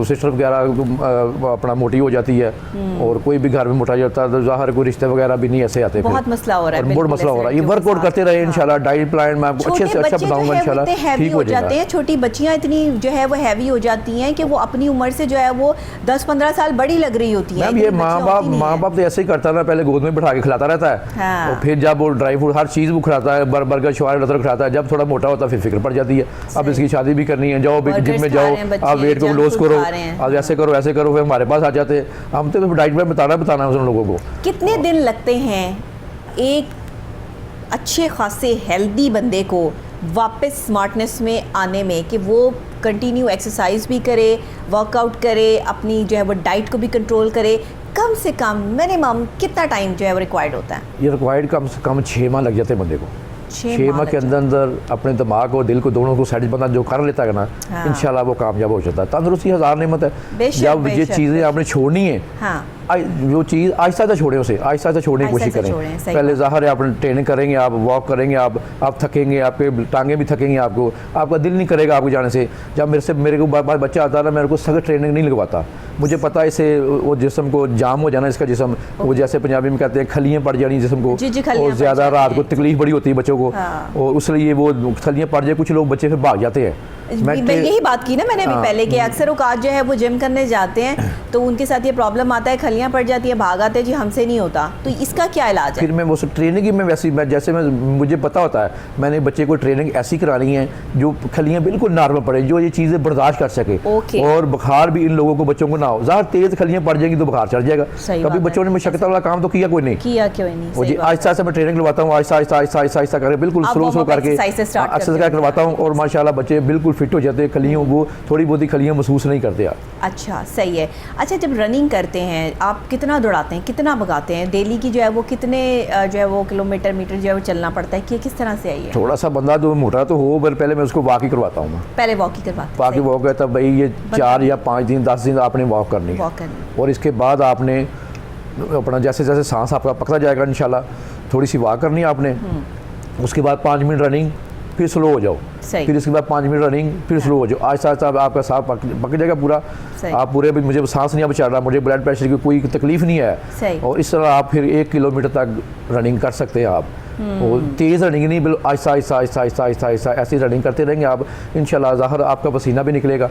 Speaker 2: सिस्टर वगैरह अपना मोटी हो जाती है, और कोई भी घर में मोटा जाता है तो ज़ाहिर कोई रिश्ते वगैरह भी नहीं ऐसे आते,
Speaker 1: बहुत मसला हो रहा है,
Speaker 2: बहुत मसला हो रहा है। ये वर्कआउट करते रहे इंशाल्लाह, डाइट प्लान मैं आपको अच्छे से अच्छा बताऊंगा इंशाल्लाह, ठीक हो जाएगा।
Speaker 1: छोटी बच्चियां इतनी जो है वो हैवी हो जाती हैं कि वो अपनी उम्र से जो है वो 10-15 साल बड़ी लग रही होती है।
Speaker 2: ये माँ बाप तो ऐसे ही करता है, पहले गोद में बिठा के खिलाता रहता है, और फिर जब वो ड्राई फ्रूट हर चीज़ वो खिलाता है, बर्गर शवार खिलाता है, जब थोड़ा मोटा होता है फिर फिक्र पड़ जाती है, अब इसकी शादी भी करनी है, जाओ जिम में जाओ, आप वेट को लॉस करो, आप ऐसे करो ऐसे करो, फिर हमारे पास आ जाते हैं। हम तो डाइट में बताना है उन लोगों को।
Speaker 1: कितने दिन लगते हैं एक अच्छे खासे हेल्दी बंदे को वापस स्मार्टनेस में आने में, कि वो कंटिन्यू एक्सरसाइज भी करे, वर्कआउट करे, अपनी जो है वो डाइट को भी कंट्रोल करे, कम से कम मिनिमम कितना टाइम जो है वो रिक्वायर्ड होता है?
Speaker 2: ये रिक्वायर्ड कम से कम 6 माह लग जाते हैं बंदे को। 6 माह के अंदर अंदर अपने दिमाग और दिल को दोनों को सेट बंदा जो कर लेता है ना,
Speaker 1: हाँ।
Speaker 2: इंशाल्लाह वो कामयाब हो जाता है। तंदुरुस्ती हज़ार नेमत है।
Speaker 1: बेशक,
Speaker 2: जब ये
Speaker 1: बेशक,
Speaker 2: चीज़ें आपने छोड़नी है,
Speaker 1: हाँ,
Speaker 2: जो चीज़ आहिस्ता आहिस्ता छोड़ें, उसे आहिस्ता आहिस्ता छोड़ने की कोशिश
Speaker 1: आहिस्ता
Speaker 2: करें।
Speaker 1: छोड़ें, सही
Speaker 2: पहले
Speaker 1: बात।
Speaker 2: ज़ाहिर है आप ट्रेनिंग करेंगे, आप वॉक करेंगे, आप थकेंगे, आपके टांगे भी थकेंगे, आपका दिल नहीं करेगा आपको जाने से। जब मेरे को बार बच्चा आता है ना, मेरे को सख्त ट्रेनिंग नहीं लगवाता। मुझे पता है इससे वो जिस्म को जाम हो जाना, इसका जिस्म वो जैसे पंजाबी में कहते हैं खलियाँ पड़ जानी जिस्म को,
Speaker 1: जी, खलियाँ
Speaker 2: और
Speaker 1: पड़
Speaker 2: ज़्यादा
Speaker 1: जाती
Speaker 2: रात को
Speaker 1: हैं।
Speaker 2: तकलीफ बड़ी होती है बच्चों को,
Speaker 1: हाँ।
Speaker 2: और उसलिए वो खलियाँ पड़ जाए, कुछ लोग बच्चे फिर भाग जाते हैं।
Speaker 1: मैं यही बात की ना मैंने अभी
Speaker 2: हाँ।
Speaker 1: पहले कि अक्सर औकात जो है वो जिम करने जाते हैं तो उनके साथ ये प्रॉब्लम आता है, खलियाँ पड़ जाती हैं, भाग आते हैं, जी हमसे नहीं होता। तो इसका क्या इलाज है?
Speaker 2: फिर मैं वो ट्रेनिंग ही मुझे पता होता है, मैंने बच्चे को ट्रेनिंग ऐसी करानी है जो खलियाँ बिल्कुल नॉर्मल पड़े, जो ये चीज़ें बर्दाश्त कर सके,
Speaker 1: ओके।
Speaker 2: और बुखार भी इन लोगों को बच्चों को ना हो। ज़्यादा तेज़ खलियाँ पड़ जाएंगी तो बुखार चढ़ जाएगा।
Speaker 1: सही
Speaker 2: कभी
Speaker 1: बात
Speaker 2: बच्चों ने मुशक्कत वाला काम तो किया कोई नहीं
Speaker 1: किया क्यों नहीं?
Speaker 2: वो जी
Speaker 1: सही बात
Speaker 2: आहिस्ता आहिस्ता मैं ट्रेनिंग करवाता हूँ, आहिस्ता आहिस्ता आहिस्ता आहिस्ता आहिस्ता करके बिल्कुल
Speaker 1: आप
Speaker 2: स्लो
Speaker 1: warm-up
Speaker 2: करके
Speaker 1: exercise से start करते
Speaker 2: एक्सरसाइज
Speaker 1: हो।
Speaker 2: करवाता हूँ, और माशाल्लाह बच्चे बिल्कुल फिट हो जाते हैं। खलियों वो थोड़ी बहुत ही खलियाँ महसूस नहीं करते आप।
Speaker 1: अच्छा, सही है। अच्छा, जब रनिंग करते हैं आप कितना दौड़ाते हैं, कितना भगाते हैं? डेली की जो है वो कितने जो है वो किलोमीटर मीटर जो है वो चलना पड़ता है कि किस तरह से आई है?
Speaker 2: थोड़ा सा बंदा तो मोटा तो हो, पर पहले मैं उसको वॉक ही करवाता हूँ।
Speaker 1: पहले वॉक ही करवाते हैं?
Speaker 2: बाकी वॉक है तब भाई ये 4 या 5 दिन 10 दिन आपने वॉक करनी है,
Speaker 1: वॉक करनी।
Speaker 2: और इसके बाद आपने अपना जैसे जैसे सांस आपका पकड़ा जाएगा इंशाल्लाह थोड़ी सी वॉक करनी है आपने। उसके बाद 5 मिनट रनिंग, फिर स्लो हो जाओ,
Speaker 1: सही।
Speaker 2: फिर इसके बाद 5 मिनट रनिंग, फिर स्लो हो जाओ। आहिस्ता आहिस्ता आपका सांस पक जाएगा पूरा।
Speaker 1: सही।
Speaker 2: आप पूरे भी मुझे सांस नहीं अब चढ़ रहा, मुझे ब्लड प्रेशर की कोई तकलीफ नहीं
Speaker 1: सही।
Speaker 2: है, और इस तरह आप फिर 1 किलोमीटर तक रनिंग कर सकते हैं आप। और तेज़ रनिंग नहीं, बिल्कुल आहिस्ता आहिस्ता आहिस्ता आहिस्ता आहिस्ता आहिस्ता ऐसी रनिंग करते रहेंगे आप, इंशाल्लाह ज़ाहिर आपका पसीना भी निकलेगा,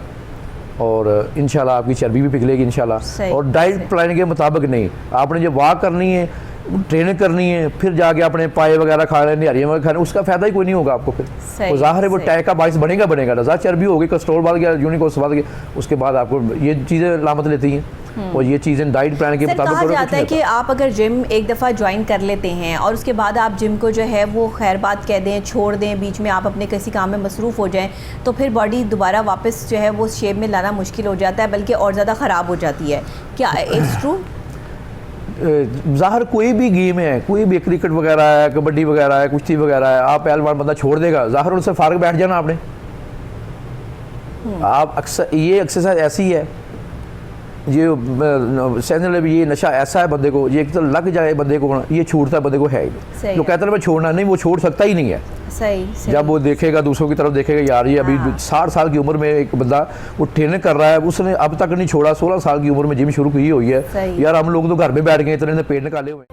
Speaker 2: और इंशाल्लाह आपकी चर्बी भी पिघलेगी इंशाल्लाह। और डाइट प्लान के मुताबिक नहीं, आपने जो वॉक करनी है, ट्रेनिंग करनी है, फिर जाके अपने पाए वगैरह खा रहे हैं, निहारियाँ वगैरह खाने, उसका फ़ायदा ही कोई नहीं होगा आपको। फिर वो ज़ाहिर है वो टैग का बाइस बनेगा ना, ज़्यादा चर्बी होगी, कोलेस्ट्रॉल बढ़ गया, यूनिकोस बढ़ गया, उसके बाद आपको ये चीज़ें लामत लेती हैं। और ये चीज़ें डाइट प्लान के मुताबिक
Speaker 1: कहा जाता है कि आप अगर जिम एक दफ़ा ज्वाइन कर लेते हैं और उसके बाद आप जिम को जो है वो खैर बात कह दें, छोड़ दें, बीच में आप अपने किसी काम में मसरूफ़ हो जाएं, तो फिर बॉडी दोबारा वापस जो है वो शेप में लाना मुश्किल हो जाता है, बल्कि और ज़्यादा ख़राब हो जाती है। क्या इट्स ट्रू?
Speaker 2: ज़ाहिर कोई भी गेम है, कोई भी क्रिकेट वगैरह है, कबड्डी वगैरह है, कुश्ती वगैरह है, आप पहलवान बंदा छोड़ देगा, ज़ाहिर उनसे फारग बैठ जाना आपने। आप अक्सर ये एक्सरसाइज ऐसी है, ये ये नशा ऐसा है बंदे को, ये एक तो लग जाए बंदे को, ये छूटता बंदे को है ही नहीं। जो कहते हैं मैं छोड़ना नहीं, वो छोड़ सकता ही नहीं है।
Speaker 1: सही।
Speaker 2: जब वो देखेगा दूसरों की तरफ देखेगा, यार ये अभी 60 साल की उम्र में एक बंदा वो ट्रेनिंग कर रहा है, उसने अब तक नहीं छोड़ा, 16 साल की उम्र में जिम शुरू की हुई है। यार हम लोग तो घर में बैठ गए, इतने पेट निकाले हुए।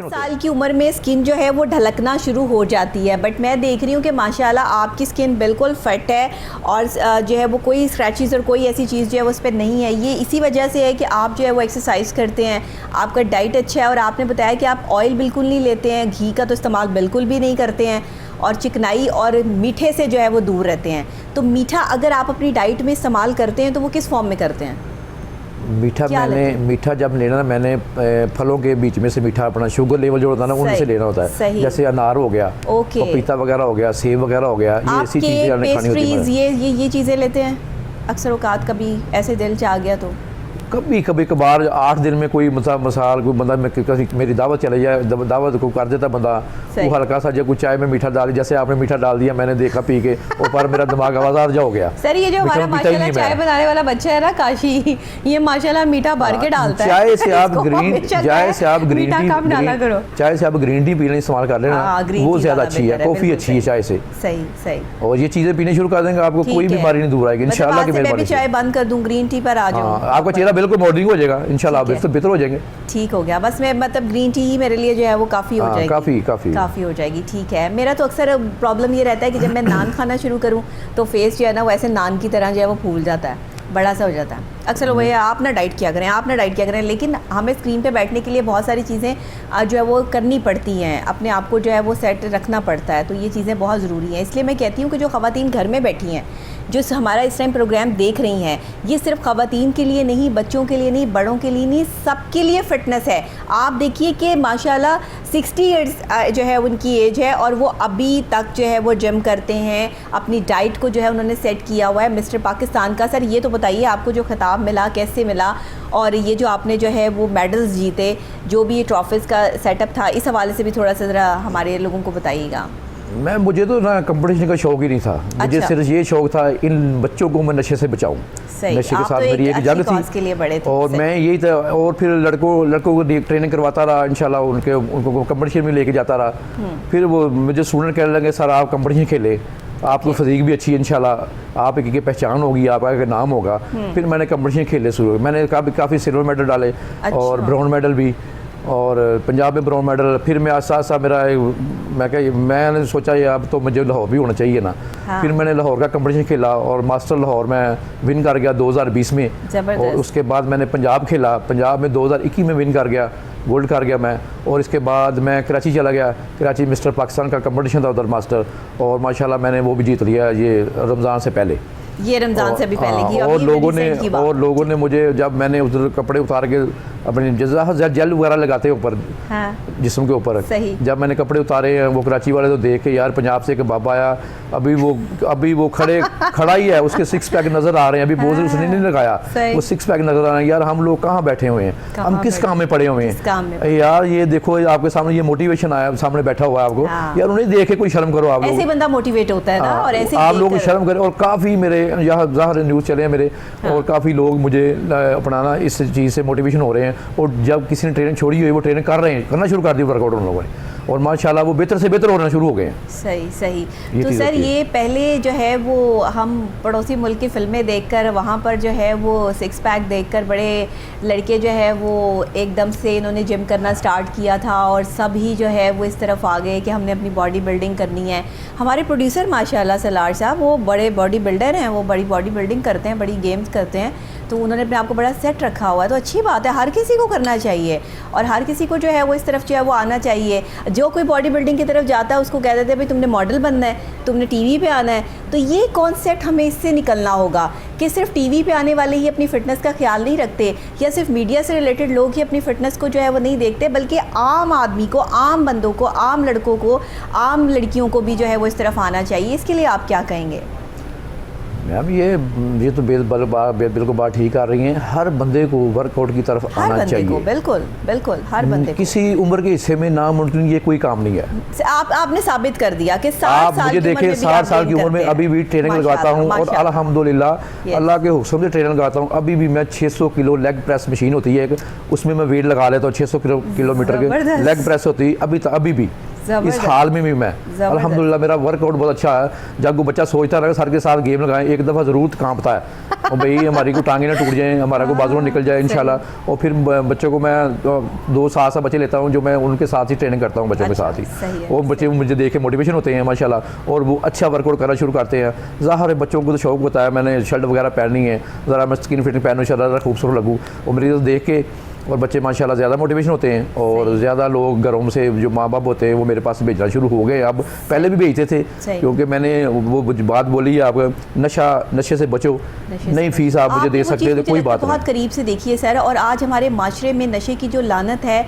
Speaker 1: साल की उम्र में स्किन जो है वो ढलकना शुरू हो जाती है, बट मैं देख रही हूँ कि माशाल्लाह आपकी स्किन बिल्कुल फिट है, और जो है वो कोई स्क्रैचेस और कोई ऐसी चीज़ जो है वो उस पर नहीं है। ये इसी वजह से है कि आप जो है वो एक्सरसाइज करते हैं, आपका डाइट अच्छा है, और आपने बताया कि आप ऑयल बिल्कुल नहीं लेते हैं, घी का तो इस्तेमाल बिल्कुल भी नहीं करते हैं, और चिकनाई और मीठे से जो है वो दूर रहते हैं। तो मीठा अगर आप अपनी डाइट में इस्तेमाल करते हैं तो वो किस फॉर्म में करते हैं?
Speaker 2: मीठा जब लेना, मैंने फलों के बीच में से मीठा अपना शुगर लेवल जो होता है ना उनसे लेना होता है। जैसे अनार हो गया, पपीता वगैरह हो गया, सेब वगैरह हो गया, ये ऐसी चीज़ें खानी होती है।
Speaker 1: ये चीज़ें लेते हैं अक्सर औकात, कभी ऐसे दिल चाह गया तो
Speaker 2: कभी कभार 8 दिन में कोई मिसाल कोई बंदा मेरी दावत चले जाए, दावत को कर देता बंदा, वो हल्का सा जो कुछ चाय में मीठा डाल, जैसे आपने मीठा डाल दिया, मैंने देखा पी के, ऊपर मेरा दिमाग आवाज़ जा हो गया।
Speaker 1: सर ये जो हमारा माशाल्लाह चाय बनाने वाला बच्चा है ना काशी, ये माशाल्लाह मीठा भर के डालता है।
Speaker 2: चाय से आप ग्रीन टी पीने इस्तेमाल कर लेना, वो ज़्यादा अच्छी है। कॉफ़ी अच्छी है चाय से।
Speaker 1: सही।
Speaker 2: और ये चीज़ें पीने शुरू कर देंगे, आपको कोई बीमारी नहीं दूर आएगी इंशाल्लाह की मेहरबानी से।
Speaker 1: चाय बंद कर दूं, ग्रीन टी पर आ जाऊं,
Speaker 2: आपका चेहरा बिल्कुल मॉडर्निंग हो जाएगा इंशाल्लाह, बेहतर हो जाएंगे।
Speaker 1: ठीक हो गया, बस मैं मतलब ग्रीन टी ही मेरे लिए जो है वो काफ़ी हो जाएगी, काफ़ी हो जाएगी। ठीक है, मेरा तो अक्सर प्रॉब्लम ये रहता है कि जब मैं नान खाना शुरू करूँ तो फेस जो है ना वो ऐसे नान की तरह जो है वो फूल जाता है, बड़ा सा हो जाता है। अक्सर लोग ये आप ना डाइट किया करें, आप ना डाइट किया करें, लेकिन हमें स्क्रीन पे बैठने के लिए बहुत सारी चीज़ें जो है वो करनी पड़ती हैं, अपने आप को जो है वो सेट रखना पड़ता है, तो ये चीज़ें बहुत ज़रूरी हैं। इसलिए मैं कहती हूँ कि जो ख़वातीन घर में बैठी हैं, जो हमारा इस टाइम प्रोग्राम देख रही हैं, ये सिर्फ ख़वातीन के लिए नहीं, बच्चों के लिए नहीं, बड़ों के लिए नहीं, सबके लिए फ़िटनेस है। आप देखिए कि माशाल्लाह 60 ईयर्स जो है उनकी एज है और वो अभी तक जो है वो जिम करते हैं, अपनी डाइट को जो है उन्होंने सेट किया हुआ है। मिस्टर पाकिस्तान का सर ये तो बताइए आपको जो खिताब मिला कैसे मिला, और ये जो आपने जो है वो मेडल्स जीते, जो भी ये ट्रॉफीज़ का सेटअप था, इस हवाले से भी थोड़ा सा ज़रा हमारे लोगों को बताइएगा।
Speaker 2: मुझे तो ना कंपटीशन का शौक ही नहीं था। मुझे
Speaker 1: अच्छा।
Speaker 2: सिर्फ ये शौक था इन बच्चों को मैं नशे से बचाऊं। नशे के साथ मेरी एक जंग थी
Speaker 1: के लिए बड़े थे,
Speaker 2: और मैं यही था। और फिर लड़कों को ट्रेनिंग करवाता रहा, इंशाल्लाह उनको कंपटीशन में लेके जाता रहा। फिर वो मुझे स्टूडेंट कहने लगे सर आप कंपटीशन खेले, आपको फिज़ीक भी अच्छी है, इंशाल्लाह आप एक पहचान होगी, आपका एक नाम होगा। फिर मैंने कंपटीशन खेले शुरू, मैंने काफ़ी सिल्वर मेडल डाले और ब्राउन मेडल भी, और पंजाब में ब्राउन मेडल। फिर मैं आस्ता आस्ता मैंने सोचा ये अब तो मुझे लाहौर भी होना चाहिए ना। हाँ। फिर मैंने लाहौर का कंपटीशन खेला और मास्टर लाहौर में विन कर गया 2020 में। और उसके बाद मैंने पंजाब खेला, पंजाब में 2021 में विन कर गया, गोल्ड कर गया मैं। और इसके बाद मैं कराची चला गया, कराची मिस्टर पाकिस्तान का कंपटीशन था उधर मास्टर, और माशाल्लाह मैंने वो भी जीत लिया ये रमज़ान से पहले।
Speaker 1: ये रमज़ान से भी पहले की।
Speaker 2: और लोगों ने मुझे, जब मैंने उधर कपड़े उतार के अपने जेल वगैरह लगाते हैं ऊपर, हाँ। जिस्म के ऊपर, जब मैंने कपड़े उतारे हैं वो कराची वाले तो देख के यार पंजाब से एक बाबा आया, अभी वो खड़ा ही है, उसके 6 पैक नज़र आ रहे हैं, अभी बोझ उसने नहीं लगाया, वो 6 पैक नज़र आ रहे हैं। यार हम लोग कहाँ बैठे हुए हैं, हम किस काम में पड़े हुए हैं यार। ये देखो आपके सामने ये मोटिवेशन आया, सामने बैठा हुआ है आपको, यार उन्हें देख के कोई शर्म करो। आप
Speaker 1: ऐसे बंदा मोटिवेट होता है ना, और ऐसे
Speaker 2: आप लोग शर्म करें। और काफ़ी मेरे यहाँ ज़ाहिर न्यूज़ चले हैं मेरे, और काफ़ी लोग मुझे अपनाना इस चीज़ से मोटिवेशन हो रहे हैं। और जब किसी ने ट्रेनिंग छोड़ी हुई वो ट्रेनिंग करना शुरू कर दी वर्कआउट उन लोगों ने, और माशाल्लाह वो बेहतर से बेहतर होना शुरू हो गए हैं।
Speaker 1: सही। तो सर ये पहले जो है वो हम पड़ोसी मुल्क की फिल्में देखकर, वहाँ पर जो है वो 6 पैक देखकर बड़े लड़के जो है वो एकदम से इन्होंने जिम करना स्टार्ट किया था, और सभी जो है वो इस तरफ आ गए कि हमने अपनी बॉडी बिल्डिंग करनी है। हमारे प्रोड्यूसर माशाल्लाह सलार साहब वो बड़े बॉडी बिल्डर हैं, वो बड़ी बॉडी बिल्डिंग करते हैं, बड़ी गेम्स करते हैं, तो उन्होंने अपने आप को बड़ा सेट रखा हुआ है। तो अच्छी बात है, हर किसी को करना चाहिए, और हर किसी को जो है वो इस तरफ जो है वो आना चाहिए। जो कोई बॉडी बिल्डिंग की तरफ जाता है उसको कह देते हैं भाई तुमने मॉडल बनना है, तुमने टीवी पे आना है। तो ये कॉन्सेप्ट हमें इससे निकलना होगा कि सिर्फ टीवी पे आने वाले ही अपनी फ़िटनेस का ख्याल नहीं रखते, या सिर्फ मीडिया से रिलेटेड लोग ही अपनी फ़िटनेस को जो है वो नहीं देखते, बल्कि आम आदमी को, आम बंदों को, आम लड़कों को, आम लड़कियों को भी जो है वो इस तरफ आना चाहिए। इसके लिए आप क्या कहेंगे?
Speaker 2: मैम ये तो बिल्कुल बात ठीक कर रही हैं। हर बंदे को वर्कआउट की तरफ आना चाहिए।
Speaker 1: बिल्कुल हर बंदे को।
Speaker 2: किसी उम्र के हिस्से में नामुमकिन ये कोई काम नहीं है।
Speaker 1: आपने साबित कर दिया कि
Speaker 2: 60 साल मुझे देखिए 60 साल की उम्र में अभी भी ट्रेनिंग लगाता हूँ, और अल्हम्दुलिल्लाह अल्लाह के हुक्म से ट्रेनिंग लगाता हूँ। अभी भी मैं 600 किलो लेग प्रेस मशीन होती है, उसमें मैं वेट लगा लेता हूँ। 600 किलोमीटर के लेग प्रेस होती है अभी भी इस हाल में भी मैं अल्हम्दुलिल्लाह मेरा वर्कआउट बहुत अच्छा है। जब वो बच्चा सोचता है सर के साथ गेम लगाएं, एक दफ़ा ज़रूर कांपता है और भाई हमारी को टांगें ना टूट जाएं, हमारा को बाजू निकल जाए इंशाल्लाह। और फिर बच्चों को मैं 2 साल से बच्चे लेता हूँ जो मैं उनके साथ ही ट्रेनिंग करता हूँ, बच्चों के साथ ही। और बच्चे मुझे देख के मोटिवेशन होते हैं माशाल्लाह, और वो अच्छा वर्कआउट करना शुरू करते हैं। ज़ाहिर है बच्चों को तो शौक होता है, मैंने शर्ट वगैरह पहननी है, ज़रा मैं स्किन फिटिंग पहनूँ, ज़रा खूबसूरत लगूँ, और मेरी तो देख के और बच्चे माशाल्लाह ज़्यादा मोटिवेशन होते हैं। और ज़्यादा लोग घरों से जो माँ बाप होते हैं वो मेरे पास भेजना शुरू हो गए। अब पहले भी भेजते थे, क्योंकि मैंने वो बात बोली है, आप नशे से बचो, नहीं फीस आप मुझे दे सकते हो, कोई बात नहीं।
Speaker 1: बहुत करीब से देखिए सर, और आज हमारे माशरे में नशे की जो लानत है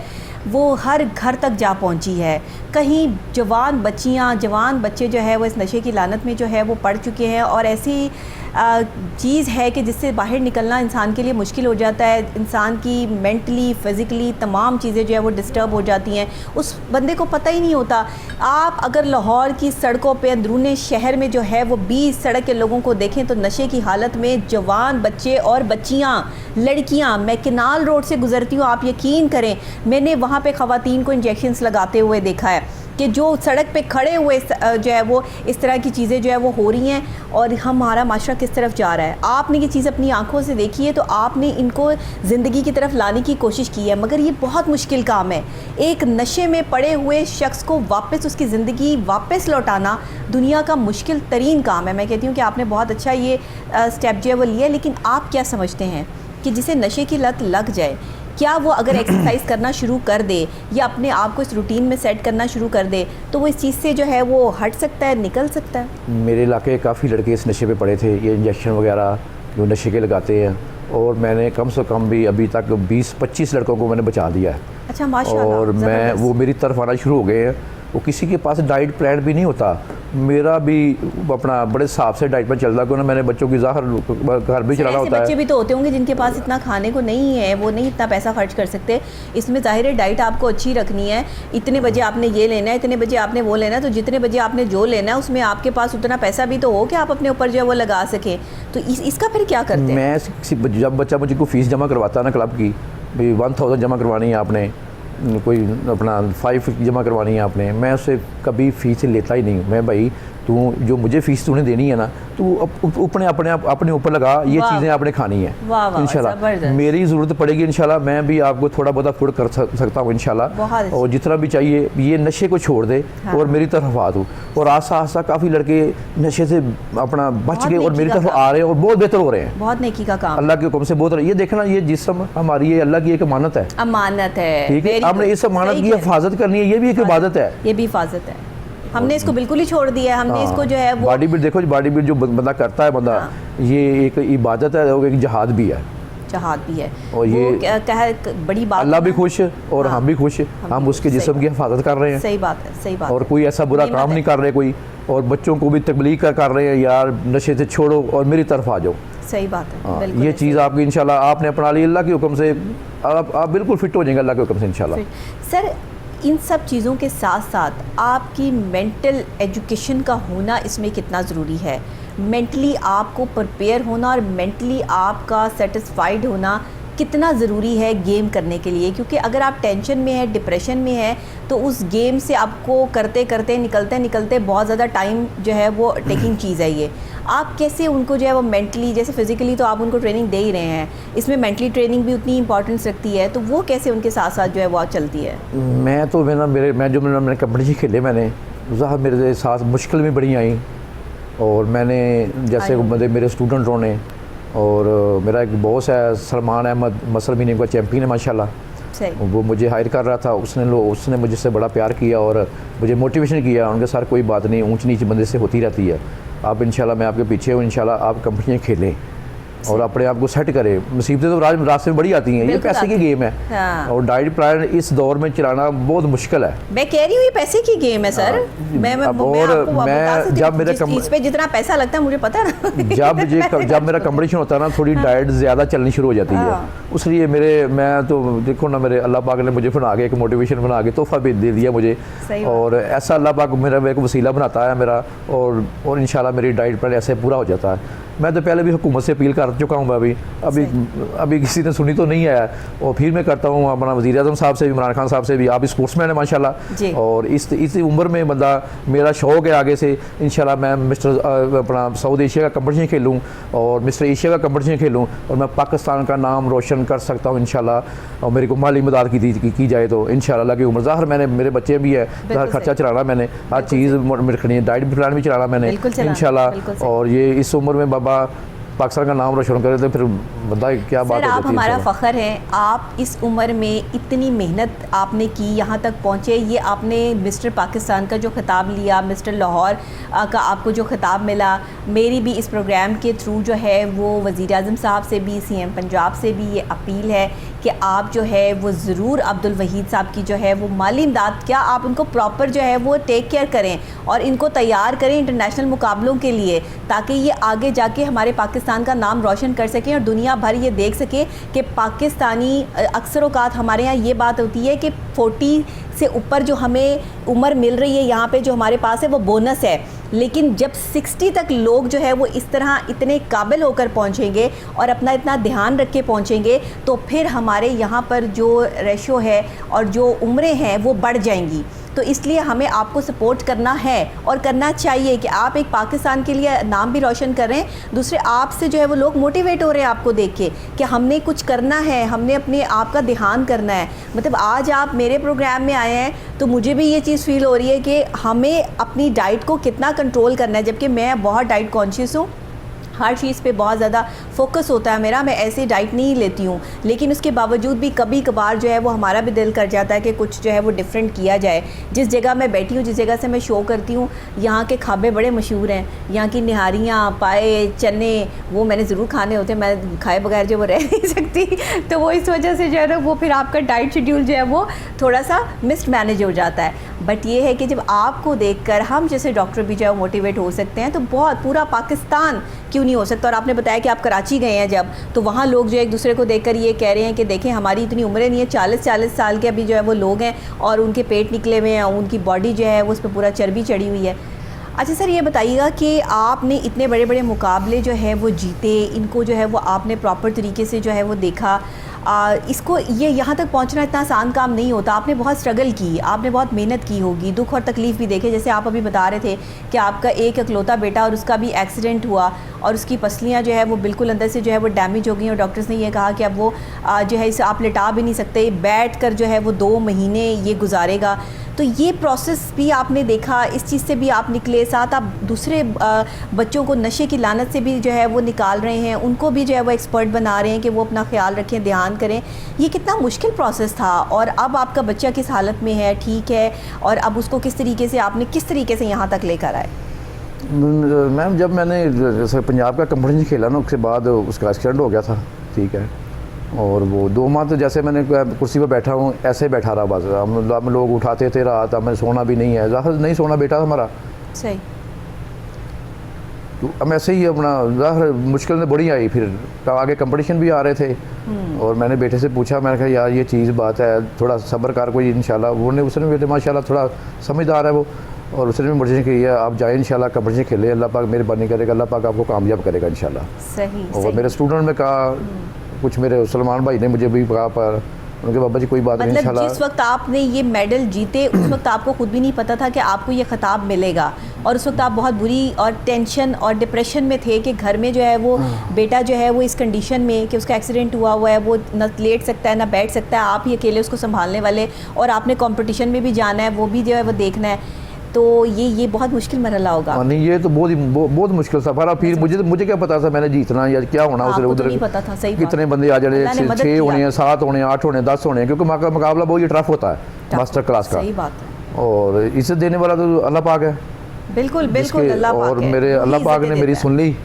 Speaker 1: वो हर घर तक जा पहुंची है। कहीं जवान बच्चियां, जवान बच्चे जो है वो इस नशे की लानत में जो है वो पड़ चुके हैं, और ऐसी चीज़ है कि जिससे बाहर निकलना इंसान के लिए मुश्किल हो जाता है। इंसान की मेंटली, फ़िज़िकली तमाम चीज़ें जो है वो डिस्टर्ब हो जाती हैं, उस बंदे को पता ही नहीं होता। आप अगर लाहौर की सड़कों पे, अंदरूनी शहर में जो है वो 20 सड़क के लोगों को देखें तो नशे की हालत में जवान बच्चे और बच्चियाँ, लड़कियाँ। मैं केनाल रोड से गुजरती हूँ, आप यकीन करें मैंने वहाँ पे ख़वातीन को इंजेक्शंस लगाते हुए देखा है कि जो सड़क पे खड़े हुए जो है वो इस तरह की चीज़ें जो है वो हो रही हैं, और हमारा माशरा किस तरफ जा रहा है। आपने ये चीज़ अपनी आंखों से देखी है, तो आपने इनको ज़िंदगी की तरफ लाने की कोशिश की है, मगर ये बहुत मुश्किल काम है। एक नशे में पड़े हुए शख्स को वापस उसकी ज़िंदगी वापस लौटाना दुनिया का मुश्किल तरीन काम है। मैं कहती हूँ कि आपने बहुत अच्छा ये स्टेप जो है वो लिया, लेकिन आप क्या समझते हैं कि जिसे नशे की लत लग जाए, क्या वो अगर एक्सरसाइज करना शुरू कर दे या अपने आप को इस रूटीन में सेट करना शुरू कर दे तो वो इस चीज़ से जो है वो हट सकता है, निकल सकता है?
Speaker 2: मेरे इलाके काफ़ी लड़के इस नशे पे पड़े थे, ये इंजेक्शन वगैरह जो नशे के लगाते हैं, और मैंने कम से कम भी अभी तक 20-25 लड़कों को मैंने बचा दिया है।
Speaker 1: अच्छा, माशाल्लाह।
Speaker 2: और मैं वो मेरी तरफ आना शुरू हो गए हैं। वो किसी के पास डाइट प्लान भी नहीं होता, मेरा भी अपना बड़े हिसाब से डाइट पर चलता, क्योंकि मैंने बच्चों की ज़ाहिर घर भी चलाना होता है।
Speaker 1: बच्चे भी तो होते होंगे जिनके पास इतना खाने को नहीं है, वो नहीं इतना पैसा खर्च कर सकते। इसमें ज़ाहिर है डाइट आपको अच्छी रखनी है, इतने बजे आपने ये लेना है, इतने बजे आपने वो लेना है, तो जितने बजे आपने जो लेना है उसमें आपके पास उतना पैसा भी तो हो कि आप अपने ऊपर जो है वो लगा सकें। तो इसका फिर क्या करते हैं?
Speaker 2: मैं जब बच्चा मुझे को फीस जमा करवाता ना क्लब की, भाई 1000 जमा करवानी है आपने, कोई अपना 5 जमा करवानी है आपने, मैं उससे कभी फ़ीस लेता ही नहीं हूँ। मैं भाई तू जो मुझे फ़ीस तूने देनी है ना, तू अपने ऊपर लगा, ये चीज़ें आपने खानी है इंशाल्लाह। मेरी ज़रूरत पड़ेगी इंशाल्लाह, मैं भी आपको थोड़ा बहुत अफोर्ड कर सकता हूँ इंशाल्लाह, और जितना भी चाहिए ये नशे को छोड़ दे। हाँ। और मेरी तरफ आ तू, और आस्ता आस्ता काफ़ी लड़के नशे से अपना बच गए और मेरी तरफ आ रहे हैं और बहुत बेहतर हो रहे हैं।
Speaker 1: बहुत नेकी का काम,
Speaker 2: अल्लाह के हुक्म से बहुत। ये देखना, ये जिस्म हमारी, ये अल्लाह की एक अमानत है,
Speaker 1: अमानत है,
Speaker 2: ठीक है। हमने इस अमानत की हिफाजत करनी है, ये भी एक इबादत है,
Speaker 1: ये भी हिफाजत है। हमने इसको बिल्कुल ही छोड़ दिया है, हमने इसको जो है वो
Speaker 2: बॉडी बिल्ड, देखो बॉडी बिल्ड जो बंदा करता है बंदा, ये एक इबादत है और एक जहाद भी है,
Speaker 1: जहाद भी है।
Speaker 2: और ये
Speaker 1: बड़ी बात,
Speaker 2: अल्लाह भी खुश और हम भी खुश, हम उसके जिस्म की हिफाजत कर रहे हैं।
Speaker 1: सही बात है, सही बात।
Speaker 2: और कोई ऐसा बुरा काम नहीं कर रहे कोई, और बच्चों को भी तबलीग कर रहे हैं, यार नशे से छोड़ो और मेरी तरफ आ जाओ।
Speaker 1: सही बात है।
Speaker 2: ये चीज़ आपकी इंशाल्लाह आपने अपना ली, अल्लाह के हुक्म से आप बिल्कुल फिट हो जाएंगे अल्लाह के हुक्म से इंशाल्लाह।
Speaker 1: सर, इन सब चीज़ों के साथ साथ आपकी मेंटल एजुकेशन का होना इसमें कितना ज़रूरी है? मेंटली आपको प्रिपेयर होना और मेंटली आपका सेटिस्फाइड होना कितना ज़रूरी है गेम करने के लिए? क्योंकि अगर आप टेंशन में है, डिप्रेशन में है, तो उस गेम से आपको करते करते निकलते बहुत ज़्यादा टाइम जो है वो टेकिंग चीज़ है। ये आप कैसे उनको जो है वो मेंटली, जैसे फिज़िकली तो आप उनको ट्रेनिंग दे ही रहे हैं, इसमें मेंटली ट्रेनिंग भी उतनी इंपॉर्टेंस रखती है, तो वो कैसे उनके साथ साथ जो है वो चलती है?
Speaker 2: मैंने कंपटीशन खेले, मैंने मेरे साथ मुश्किल भी बड़ी आई, और मैंने जैसे मेरे स्टूडेंट रोने, और मेरा एक बॉस है सलमान अहमद, मसल मीनिंग का चैम्पियन है माशाल्लाह, वो मुझे हायर कर रहा था, उसने मुझसे बड़ा प्यार किया और मुझे मोटिवेशन किया। उनके साथ कोई बात नहीं, ऊंच नीच बंदे से होती रहती है, आप इंशाल्लाह मैं आपके पीछे हूँ, इंशाल्लाह आप कंपनी खेलें और अपने आप को सेट करें। मुसीबतें तो रास्ते में बड़ी आती हैं, ये पैसे की गेम है। हाँ। और डाइट प्लान इस दौर में चलाना बहुत मुश्किल है।
Speaker 1: मैं कह रही हूँ ये पैसे की गेम है सर। मैं
Speaker 2: जब मेरे
Speaker 1: इस पे जितना पैसा लगता है मुझे पता है ना।
Speaker 2: जब मेरा कंपटीशन होता है ना, थोड़ी डाइट ज़्यादा चलनी शुरू हो जाती है, उसलिए मैं तो देखो ना, मेरे अल्लाह पाक ने मुझे बना के एक मोटिवेशन बना के तोहफा भी दे दिया मुझे, और ऐसा अल्लाह पाक मेरा एक वसीला बनाता है मेरा, और इंशाल्लाह मेरी डाइट प्लान ऐसे पूरा हो जाता है। मैं तो पहले भी हुकूमत से अपील कर चुका हूँ, अभी किसी ने सुनी तो नहीं है, और फिर मैं करता हूँ अपना वज़ीर आज़म साहब से भी, इमरान खान साहब से भी। आप स्पोर्ट्समैन हैं माशाल्लाह, और इस उम्र में बंदा, मेरा शौक़ है आगे से इंशाल्लाह मैं मिस्टर अपना साउथ एशिया का कंपटीशन खेलूँ और मिस्टर एशिया का कंपटीशन खेलूँ, और मैं पाकिस्तान का नाम रोशन कर सकता हूँ इंशाल्लाह। और मेरे को माली मदद की जाए तो इंशाल्लाह की उम्र, ज़ाहिर मैंने मेरे बच्चे भी है, खर्चा चलाना मैंने, हर चीज़ रखनी है, डाइट प्लान भी चलाना मैंने इंशाल्लाह। और ये इस उम्र में बाबा पाकिस्तान का नाम रोशन करे तो फिर बता क्या बात है।
Speaker 1: आप हमारा फ़ख्र हैं, आप इस उम्र में इतनी मेहनत आपने की, यहाँ तक पहुँचे। ये आपने मिस्टर पाकिस्तान का जो खिताब लिया, मिस्टर लाहौर का आपको जो खिताब मिला, मेरी भी इस प्रोग्राम के थ्रू जो है वो वज़ीर आज़म साहब से भी, CM पंजाब से भी ये अपील है कि आप जो है वो ज़रूर अब्दुल वहीद साहब की जो है वो माली इमदाद, क्या आप उनको प्रॉपर जो है वो टेक केयर करें और इनको तैयार करें इंटरनेशनल मुकाबलों के लिए, ताकि ये आगे जाके हमारे पाकिस्तान का नाम रोशन कर सकें और दुनिया भर ये देख सके कि पाकिस्तानी, अक्सर औकात हमारे यहाँ ये बात होती है कि 40 से ऊपर जो हमें उम्र मिल रही है यहाँ पे जो हमारे पास है वो बोनस है, लेकिन जब 60 तक लोग जो है वो इस तरह इतने काबिल होकर पहुँचेंगे और अपना इतना ध्यान रख के पहुँचेंगे, तो फिर हमारे यहाँ पर जो रेशो है और जो उम्रें हैं वो बढ़ जाएंगी। तो इसलिए हमें आपको सपोर्ट करना है और करना चाहिए कि आप एक पाकिस्तान के लिए नाम भी रोशन कर रहे हैं, दूसरे आपसे जो है वो लोग मोटिवेट हो रहे हैं आपको देख के कि हमने कुछ करना है, हमने अपने आप का ध्यान करना है। मतलब आज आप मेरे प्रोग्राम में आए हैं तो मुझे भी ये चीज़ फील हो रही है कि हमें अपनी डाइट को कितना कंट्रोल करना है, जबकि मैं बहुत डाइट कॉन्शियस हूँ हर चीज़ पे बहुत ज़्यादा फोकस होता है मेरा, मैं ऐसे डाइट नहीं लेती हूँ, लेकिन उसके बावजूद भी कभी कभार जो है वो हमारा भी दिल कर जाता है कि कुछ जो है वो डिफरेंट किया जाए। जिस जगह मैं बैठी हूँ, जिस जगह से मैं शो करती हूँ, यहाँ के खाबे बड़े मशहूर हैं, यहाँ की निहारियाँ, पाए, चने, वो मैंने ज़रूर खाने होते हैं, मैं खाए बगैर जो वो रह नहीं सकती। तो वो इस वजह से जो है ना वो फिर आपका डाइट शेड्यूल जो है वो थोड़ा सा मिस मैनेज हो जाता है। बट ये है कि जब आपको देखकर हम जैसे डॉक्टर भी जो है मोटिवेट हो सकते हैं, तो बहुत पूरा पाकिस्तान क्यों नहीं हो सकता। और आपने बताया कि आप कराची गए हैं जब, तो वहाँ लोग जो एक दूसरे को देखकर ये कह रहे हैं कि देखें हमारी इतनी उम्रें नहीं है, 40 साल के अभी जो है वो लोग हैं और उनके पेट निकले हुए हैं, उनकी बॉडी जो है वो उस पर पूरा चर्बी चढ़ी हुई है। अच्छा सर, ये बताइएगा कि आपने इतने बड़े बड़े मुकाबले जो है वो जीते, इनको जो है वो आपने प्रॉपर तरीके से जो है वो देखा, इसको ये यहाँ तक पहुँचना इतना आसान काम नहीं होता। आपने बहुत स्ट्रगल की, आपने बहुत मेहनत की होगी, दुख और तकलीफ़ भी देखे। जैसे आप अभी बता रहे थे कि आपका एक इकलौता बेटा और उसका भी एक्सीडेंट हुआ और उसकी पसलियाँ जो है वो बिल्कुल अंदर से जो है वो डैमेज हो गई और डॉक्टर्स ने ये कहा कि अब वो जो है इसे आप लिटा भी नहीं सकते, बैठ कर जो है वो 2 महीने ये गुजारेगा। तो ये प्रोसेस भी आपने देखा, इस चीज़ से भी आप निकले, साथ आप दूसरे बच्चों को नशे की लानत से भी जो है वो निकाल रहे हैं, उनको भी जो है वो एक्सपर्ट बना रहे हैं कि वो अपना ख्याल रखें, ध्यान करें। ये कितना मुश्किल प्रोसेस था और अब आपका बच्चा किस हालत में है, ठीक है, और अब उसको किस तरीके से आपने किस तरीके से यहाँ तक लेकर आए?
Speaker 2: मैम, जब मैंने जैसे पंजाब का कंपटीशन खेला ना, उसके बाद उसका एक्सीडेंट हो गया था, ठीक है, और वो 2 माह तो जैसे मैंने कुर्सी पर बैठा हूँ ऐसे ही बैठा रहा, बस हम लोग उठाते थे रात, हमें सोना भी नहीं है, ज़ाहिर नहीं सोना बेटा हमारा
Speaker 1: सही,
Speaker 2: तो हम ऐसे ही अपना ज़ाहिर मुश्किल में बड़ी आई। फिर आगे कंपटीशन भी आ रहे थे और मैंने बेटे से पूछा, मैंने कहा यार ये चीज़ बात है, थोड़ा सब्र कर कोई, इंशाल्लाह। उसने बेटे माशाल्लाह थोड़ा समझदार है वो, और उसने भी मोटिवेशन की है, आप जाए इंशाल्लाह कंपटीशन खेले, अल्लाह पाक मेहरबानी करेगा, अल्लाह पाक आपको कामयाब करेगा इंशाल्लाह।
Speaker 1: सही,
Speaker 2: और मेरे स्टूडेंट में कहा, कुछ मेरे सलमान भाई ने मुझे भी कहा, पर उनके बाबा जी कोई बात नहीं इंशाल्लाह।
Speaker 1: जिस वक्त आपने ये मेडल जीते उस वक्त आपको खुद भी नहीं पता था कि आपको ये खिताब मिलेगा, और उस वक्त आप बहुत बुरी और टेंशन और डिप्रेशन में थे कि घर में जो है वो बेटा जो है वो इस कंडीशन में कि उसका एक्सीडेंट हुआ है, वो न लेट सकता है ना बैठ सकता है, आप ही अकेले उसको संभालने वाले, और आपने कंपटीशन में भी जाना है, वो भी जो है वो देखना है। तो ये बहुत मुश्किल मरहला होगा।
Speaker 2: नहीं, ये तो बहुत मुश्किल था। फिर मुझे क्या पता था मैंने जीतना या क्या होना, उधर
Speaker 1: नहीं पता था, सही
Speaker 2: कितने बंदे आ जाने, 6 होने हैं, 7 होने हैं, 8 होने हैं, 10 होने हैं, क्योंकि मुकाबला बहुत ही टफ होता है मास्टर क्लास का।
Speaker 1: सही बात है।
Speaker 2: और इज्जत देने वाला तो अल्लाह पाक है।
Speaker 1: बिल्कुल बिल्कुल, अल्लाह पाक है।
Speaker 2: और मेरे अल्लाह पाक ने मेरी सुन ली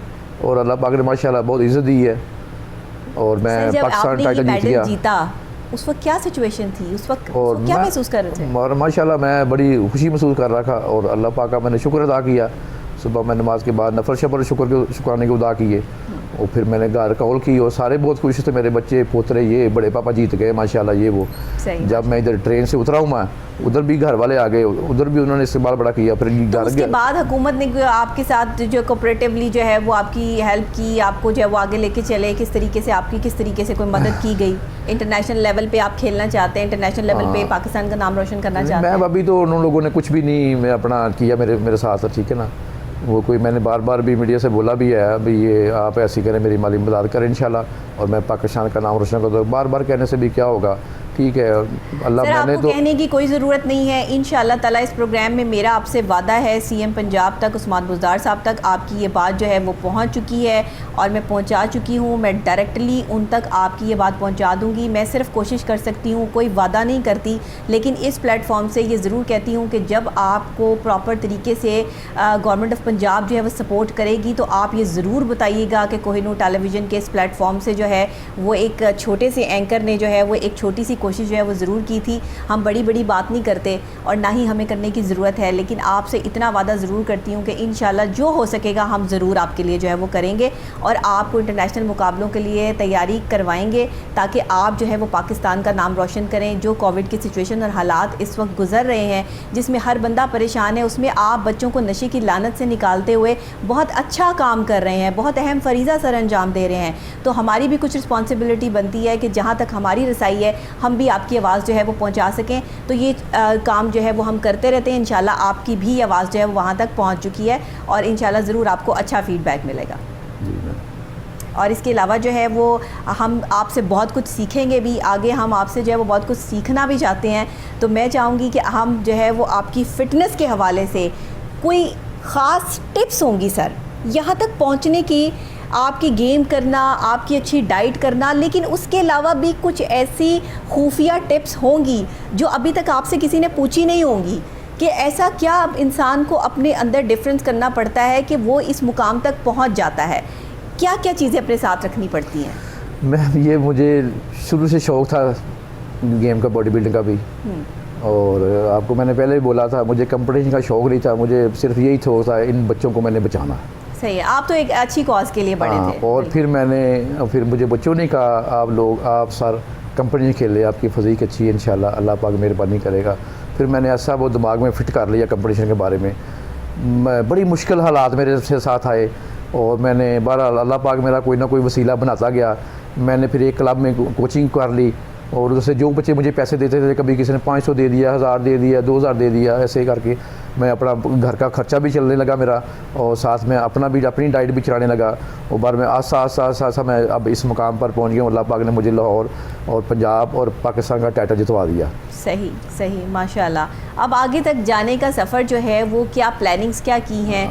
Speaker 2: और अल्लाह पाक ने माशाल्लाह बहुत इज्जत दी है, और मैं पाकिस्तान टाइटल जीता।
Speaker 1: उस वक्त क्या सिचुएशन थी, उस वक्त क्या महसूस कर रहे थे?
Speaker 2: और माशाल्लाह मैं बड़ी खुशी महसूस कर रहा था, और अल्लाह पाक का मैंने शुक्र अदा किया। सुबह मैं नमाज के बाद नफल शफल शुक्राने के अदा किए, और फिर मैंने घर कॉल की, और सारे बहुत खुश थे, मेरे बच्चे पोतरे, ये बड़े पापा जीत गए माशाल्लाह, ये वो। जब मैं इधर ट्रेन से उतरा हूँ, मैं उधर भी घर वाले आ गए, उधर भी उन्होंने इस्तेमाल बड़ा किया। फिर
Speaker 1: तो उसके बाद हुकूमत ने आपके साथ जो कोऑपरेटिवली जो है वो आपकी हेल्प की, आपको जो है वो आगे लेके चले, किस तरीके से आपकी किस तरीके से कोई मदद की गई? इंटरनेशनल लेवल पे आप खेलना चाहते हैं, इंटरनेशनल लेवल पे पाकिस्तान का नाम रोशन करना चाहते हैं?
Speaker 2: मैं अभी तो उन लोगों ने कुछ भी नहीं मैं अपना किया मेरे साथ, ठीक है ना। वो कोई मैंने बार बार भी मीडिया से बोला भी है, अभी ये आप ऐसी करें, मेरी माली मदद करें इंशाल्लाह, और मैं पाकिस्तान का नाम रोशन कर दूँ। बार बार कहने से भी क्या होगा, ठीक है, अल्लाह मैंने तो
Speaker 1: कहने की कोई ज़रूरत नहीं है। इंशाल्लाह ताला इस प्रोग्राम में मेरा आपसे वादा है, सीएम पंजाब तक उस्मान बुज़दार साहब तक आपकी ये बात जो है वो पहुंच चुकी है, और मैं पहुंचा चुकी हूं। मैं डायरेक्टली उन तक आपकी ये बात पहुंचा दूंगी। मैं सिर्फ कोशिश कर सकती हूं, कोई वादा नहीं करती, लेकिन इस प्लेटफॉर्म से ये ज़रूर कहती हूँ कि जब आपको प्रॉपर तरीके से गवर्नमेंट ऑफ पंजाब जो है वो सपोर्ट करेगी, तो आप ये ज़रूर बताइएगा कि कोहिनूर टेलीविज़न के इस प्लेटफॉर्म से जो है वो एक छोटे से एंकर ने जो है वो एक छोटी सी कोशिश जो है वो ज़रूर की थी। हम बड़ी बड़ी बात नहीं करते और ना ही हमें करने की ज़रूरत है, लेकिन आपसे इतना वादा ज़रूर करती हूँ कि इंशाल्लाह जो हो सकेगा हम ज़रूर आपके लिए जो है वो करेंगे, और आपको इंटरनेशनल मुकाबलों के लिए तैयारी करवाएंगे, ताकि आप जो है वो पाकिस्तान का नाम रोशन करें। जो कोविड की सिचुएशन और हालात इस वक्त गुजर रहे हैं, जिसमें हर बंदा परेशान है, उसमें आप बच्चों को नशे की लानत से निकालते हुए बहुत अच्छा काम कर रहे हैं, बहुत अहम फरीज़ा सर अंजाम दे रहे हैं। तो हमारी भी कुछ रिस्पॉन्सिबिलिटी बनती है कि जहाँ तक हमारी रसाई है हम भी आपकी आवाज़ जो है वो पहुंचा सकें। तो ये काम जो है वो हम करते रहते हैं। इंशाल्लाह आपकी भी आवाज़ जो है वो वहाँ तक पहुंच चुकी है, और इंशाल्लाह ज़रूर आपको अच्छा फ़ीडबैक मिलेगा। और इसके अलावा जो है वो हम आपसे बहुत कुछ सीखेंगे भी आगे, हम आपसे जो है वो बहुत कुछ सीखना भी चाहते हैं। तो मैं चाहूँगी कि हम जो है वो आपकी फ़िटनेस के हवाले से कोई ख़ास टिप्स होंगी सर यहाँ तक पहुँचने की, आपकी गेम करना, आपकी अच्छी डाइट करना, लेकिन उसके अलावा भी कुछ ऐसी खुफिया टिप्स होंगी जो अभी तक आपसे किसी ने पूछी नहीं होंगी कि ऐसा क्या इंसान को अपने अंदर डिफरेंस करना पड़ता है कि वो इस मुकाम तक पहुंच जाता है। क्या क्या चीज़ें अपने साथ रखनी पड़ती हैं?
Speaker 2: मैम ये मुझे शुरू से शौक़ था गेम का, बॉडी बिल्डिंग का भी। और आपको मैंने पहले भी बोला था, मुझे कंपटीशन का शौक़ नहीं था, मुझे सिर्फ यही शौक़ था इन बच्चों को मैंने बचाना।
Speaker 1: सही है, आप तो एक अच्छी कॉज के लिए बड़े थे।
Speaker 2: और फिर मुझे बच्चों ने कहा आप सर कंपटीशन खेले, आपकी फ़िज़ीक अच्छी है, इंशाल्लाह अल्लाह पाक मेहरबानी करेगा। फिर मैंने ऐसा वो दिमाग में फ़िट कर लिया कंपटीशन के बारे में। बड़ी मुश्किल हालात मेरे से साथ आए और मैंने बहरहाल अल्लाह पाक मेरा कोई ना कोई वसीला बनाता गया। मैंने फिर एक क्लब में कोचिंग कर ली और उससे जो बच्चे मुझे पैसे देते थे, कभी किसी ने 500 दे दिया, 1000 दे दिया, 2000 दे दिया, ऐसे करके मैं अपना घर का खर्चा भी चलने लगा मेरा, और साथ में अपनी डाइट भी चलाने लगा। और बार में आस्ता मैं अब इस मुकाम पर पहुंच गया हूं। अल्लाह पाक ने मुझे लाहौर और पंजाब और पाकिस्तान का टाइटल जितवा दिया।
Speaker 1: सही माशाल्लाह। अब आगे तक जाने का सफ़र जो है वो क्या प्लानिंग्स क्या की हैं?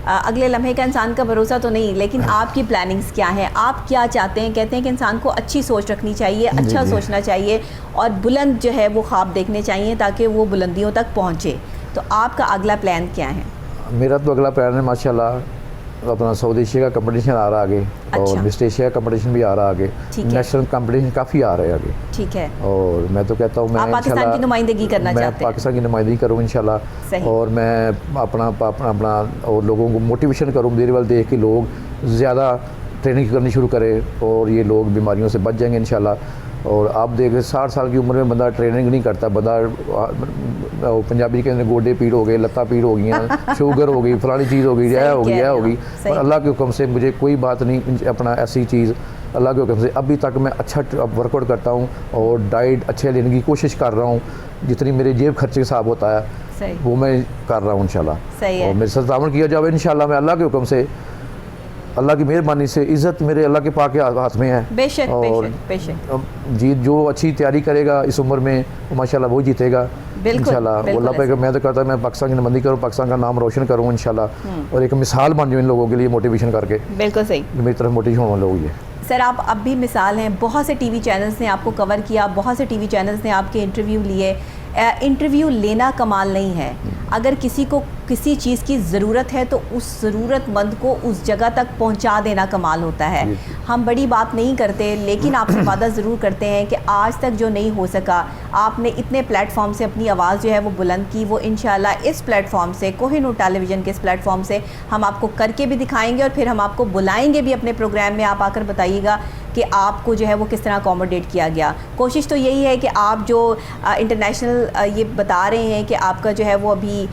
Speaker 1: अगले लम्हे का इंसान का भरोसा तो नहीं, लेकिन आपकी प्लानिंग्स क्या हैं? आप क्या चाहते हैं? कहते हैं कि इंसान को अच्छी सोच रखनी चाहिए, अच्छा सोचना चाहिए और बुलंद जो है वो ख्वाब देखने चाहिए ताकि वो बुलंदियों तक पहुँचे। तो आपका अगला प्लान क्या है?
Speaker 2: मेरा तो अगला प्लान है माशाल्लाह अपना साउथ एशिया का कंपटीशन आ रहा आगे।
Speaker 1: अच्छा।
Speaker 2: और वेस्ट एशिया का कंपटीशन भी आ रहा आगे, नेशनल कंपटीशन काफ़ी आ रहे हैं आगे।
Speaker 1: ठीक है।
Speaker 2: और मैं तो कहता हूँ मैं
Speaker 1: पाकिस्तान की नुमाइंदगी करना चाहते हैं?
Speaker 2: मैं पाकिस्तान की नुमाइंदगी करूँ इंशाल्लाह। और मैं अपना और लोगों को मोटिवेशन करूँ, मेरे वाल देख के लोग ज़्यादा ट्रेनिंग करनी शुरू करें और ये लोग बीमारियों से बच जाएंगे इंशाल्लाह। और आप देख 60 साल की उम्र में बंदा ट्रेनिंग नहीं करता, बंदा पंजाबी के अंदर गोडे पीड़ हो गए, लत्ता पीड़ हो गई, शुगर हो गई, फलानी चीज़ हो गई, यह होगी। और अल्लाह के हुक्म से मुझे कोई बात नहीं, अपना ऐसी चीज़ अल्लाह के हुक्म से अभी तक मैं अच्छा वर्कआउट करता हूँ और डाइट अच्छे लेने की कोशिश कर रहा हूँ। जितनी मेरे जेब खर्चे के हिसाब होता है वो मैं कर रहा हूँ इंशाल्लाह। और मेरे साथ ताउन किया जाए इंशाल्लाह। मैं अल्लाह के हुक्म से, अल्लाह की मेहरबानी से, इज़्ज़त मेरे अल्लाह के पाक के हाथ में है।
Speaker 1: बेशक
Speaker 2: और
Speaker 1: बेशक
Speaker 2: जीत जो अच्छी तैयारी करेगा इस उम्र में वो माशाल्लाह वो जीतेगा इंशाल्लाह। अल्लाह पे मैं तो कहता मैं पाकिस्तान की नुमाइंदगी करूँ, पाकिस्तान का नाम रोशन करूँ इंशाल्लाह और एक मिसाल बन जाऊँ इन लोगों के लिए मोटिवेशन करके।
Speaker 1: बिल्कुल सही,
Speaker 2: मेरी तरफ मोटिवेशन होने लोग ये।
Speaker 1: सर आप अब भी मिसाल हैं, बहुत से टीवी चैनल्स ने आपको कवर किया, बहुत से टीवी चैनल्स ने आपके इंटरव्यू लिए। इंटरव्यू लेना कमाल नहीं है, अगर किसी को किसी चीज़ की ज़रूरत है तो उस ज़रूरतमंद को उस जगह तक पहुंचा देना कमाल होता है। हम बड़ी बात नहीं करते, लेकिन आपसे वादा ज़रूर करते हैं कि आज तक जो नहीं हो सका, आपने इतने प्लेटफॉर्म से अपनी आवाज़ जो है वो बुलंद की, वो इंशाल्लाह इस प्लेटफॉर्म से, कोहिनूर टेलीविज़न के इस प्लेटफॉर्म से हम आपको करके भी दिखाएंगे और फिर हम आपको बुलाएंगे भी अपने प्रोग्राम में। आप आकर बताइएगा कि आपको जो है वो किस तरह अकोमोडेट किया गया। कोशिश तो यही है कि आप जो इंटरनेशनल ये बता रहे हैं कि आपका जो है वो अभी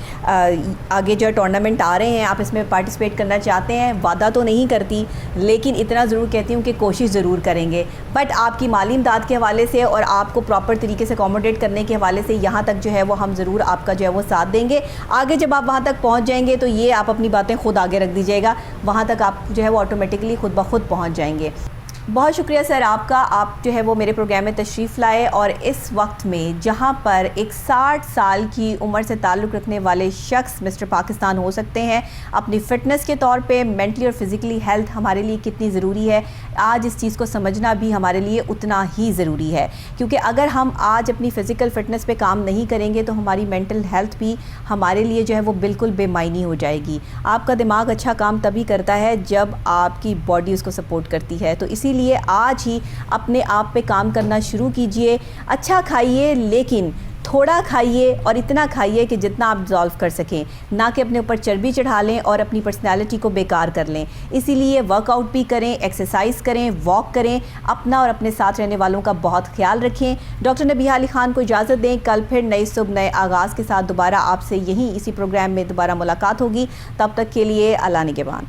Speaker 1: आगे जो टूर्नामेंट आ रहे हैं, आप इसमें पार्टिसिपेट करना चाहते हैं, वादा तो नहीं करती लेकिन इतना ज़रूर कहती हूँ कि कोशिश ज़रूर करेंगे। बट आपकी माली इमदाद के हवाले से और आपको प्रॉपर तरीके से अकोमोडेट करने के हवाले से यहाँ तक जो है वो हम ज़रूर आपका जो है वो साथ देंगे। आगे जब आप वहाँ तक पहुँच जाएंगे तो ये आप अपनी बातें खुद आगे रख दीजिएगा, वहाँ तक आप जो है वो ऑटोमेटिकली खुद ब खुद पहुँच जाएंगे। बहुत शुक्रिया सर आपका, आप जो है वो मेरे प्रोग्राम में तशरीफ़ लाए और इस वक्त में जहाँ पर एक 60 साल की उम्र से ताल्लुक़ रखने वाले शख्स मिस्टर पाकिस्तान हो सकते हैं, अपनी फ़िटनेस के तौर पे मेंटली और फिज़िकली हेल्थ हमारे लिए कितनी ज़रूरी है, आज इस चीज़ को समझना भी हमारे लिए उतना ही ज़रूरी है। क्योंकि अगर हम आज अपनी फ़िज़िकल फ़िटनेस पे काम नहीं करेंगे तो हमारी मेंटल हेल्थ भी हमारे लिए जो है वो बिल्कुल बेमायनी हो जाएगी। आपका दिमाग अच्छा काम तभी करता है जब आपकी बॉडी उसको सपोर्ट करती है। तो इसीलिए आज ही अपने आप पे काम करना शुरू कीजिए। अच्छा खाइए लेकिन थोड़ा खाइए और इतना खाइए कि जितना आप डिज़ोल्व कर सकें, ना कि अपने ऊपर चर्बी चढ़ा लें और अपनी पर्सनैलिटी को बेकार कर लें। इसीलिए वर्कआउट भी करें, एक्सरसाइज करें, वॉक करें, अपना और अपने साथ रहने वालों का बहुत ख्याल रखें। डॉक्टर नबीहा अली खान को इजाज़त दें। कल फिर नई सुबह नए आगाज़ के साथ दोबारा आपसे यहीं इसी प्रोग्राम में दोबारा मुलाकात होगी। तब तक के लिए अल्लाह निगहबान।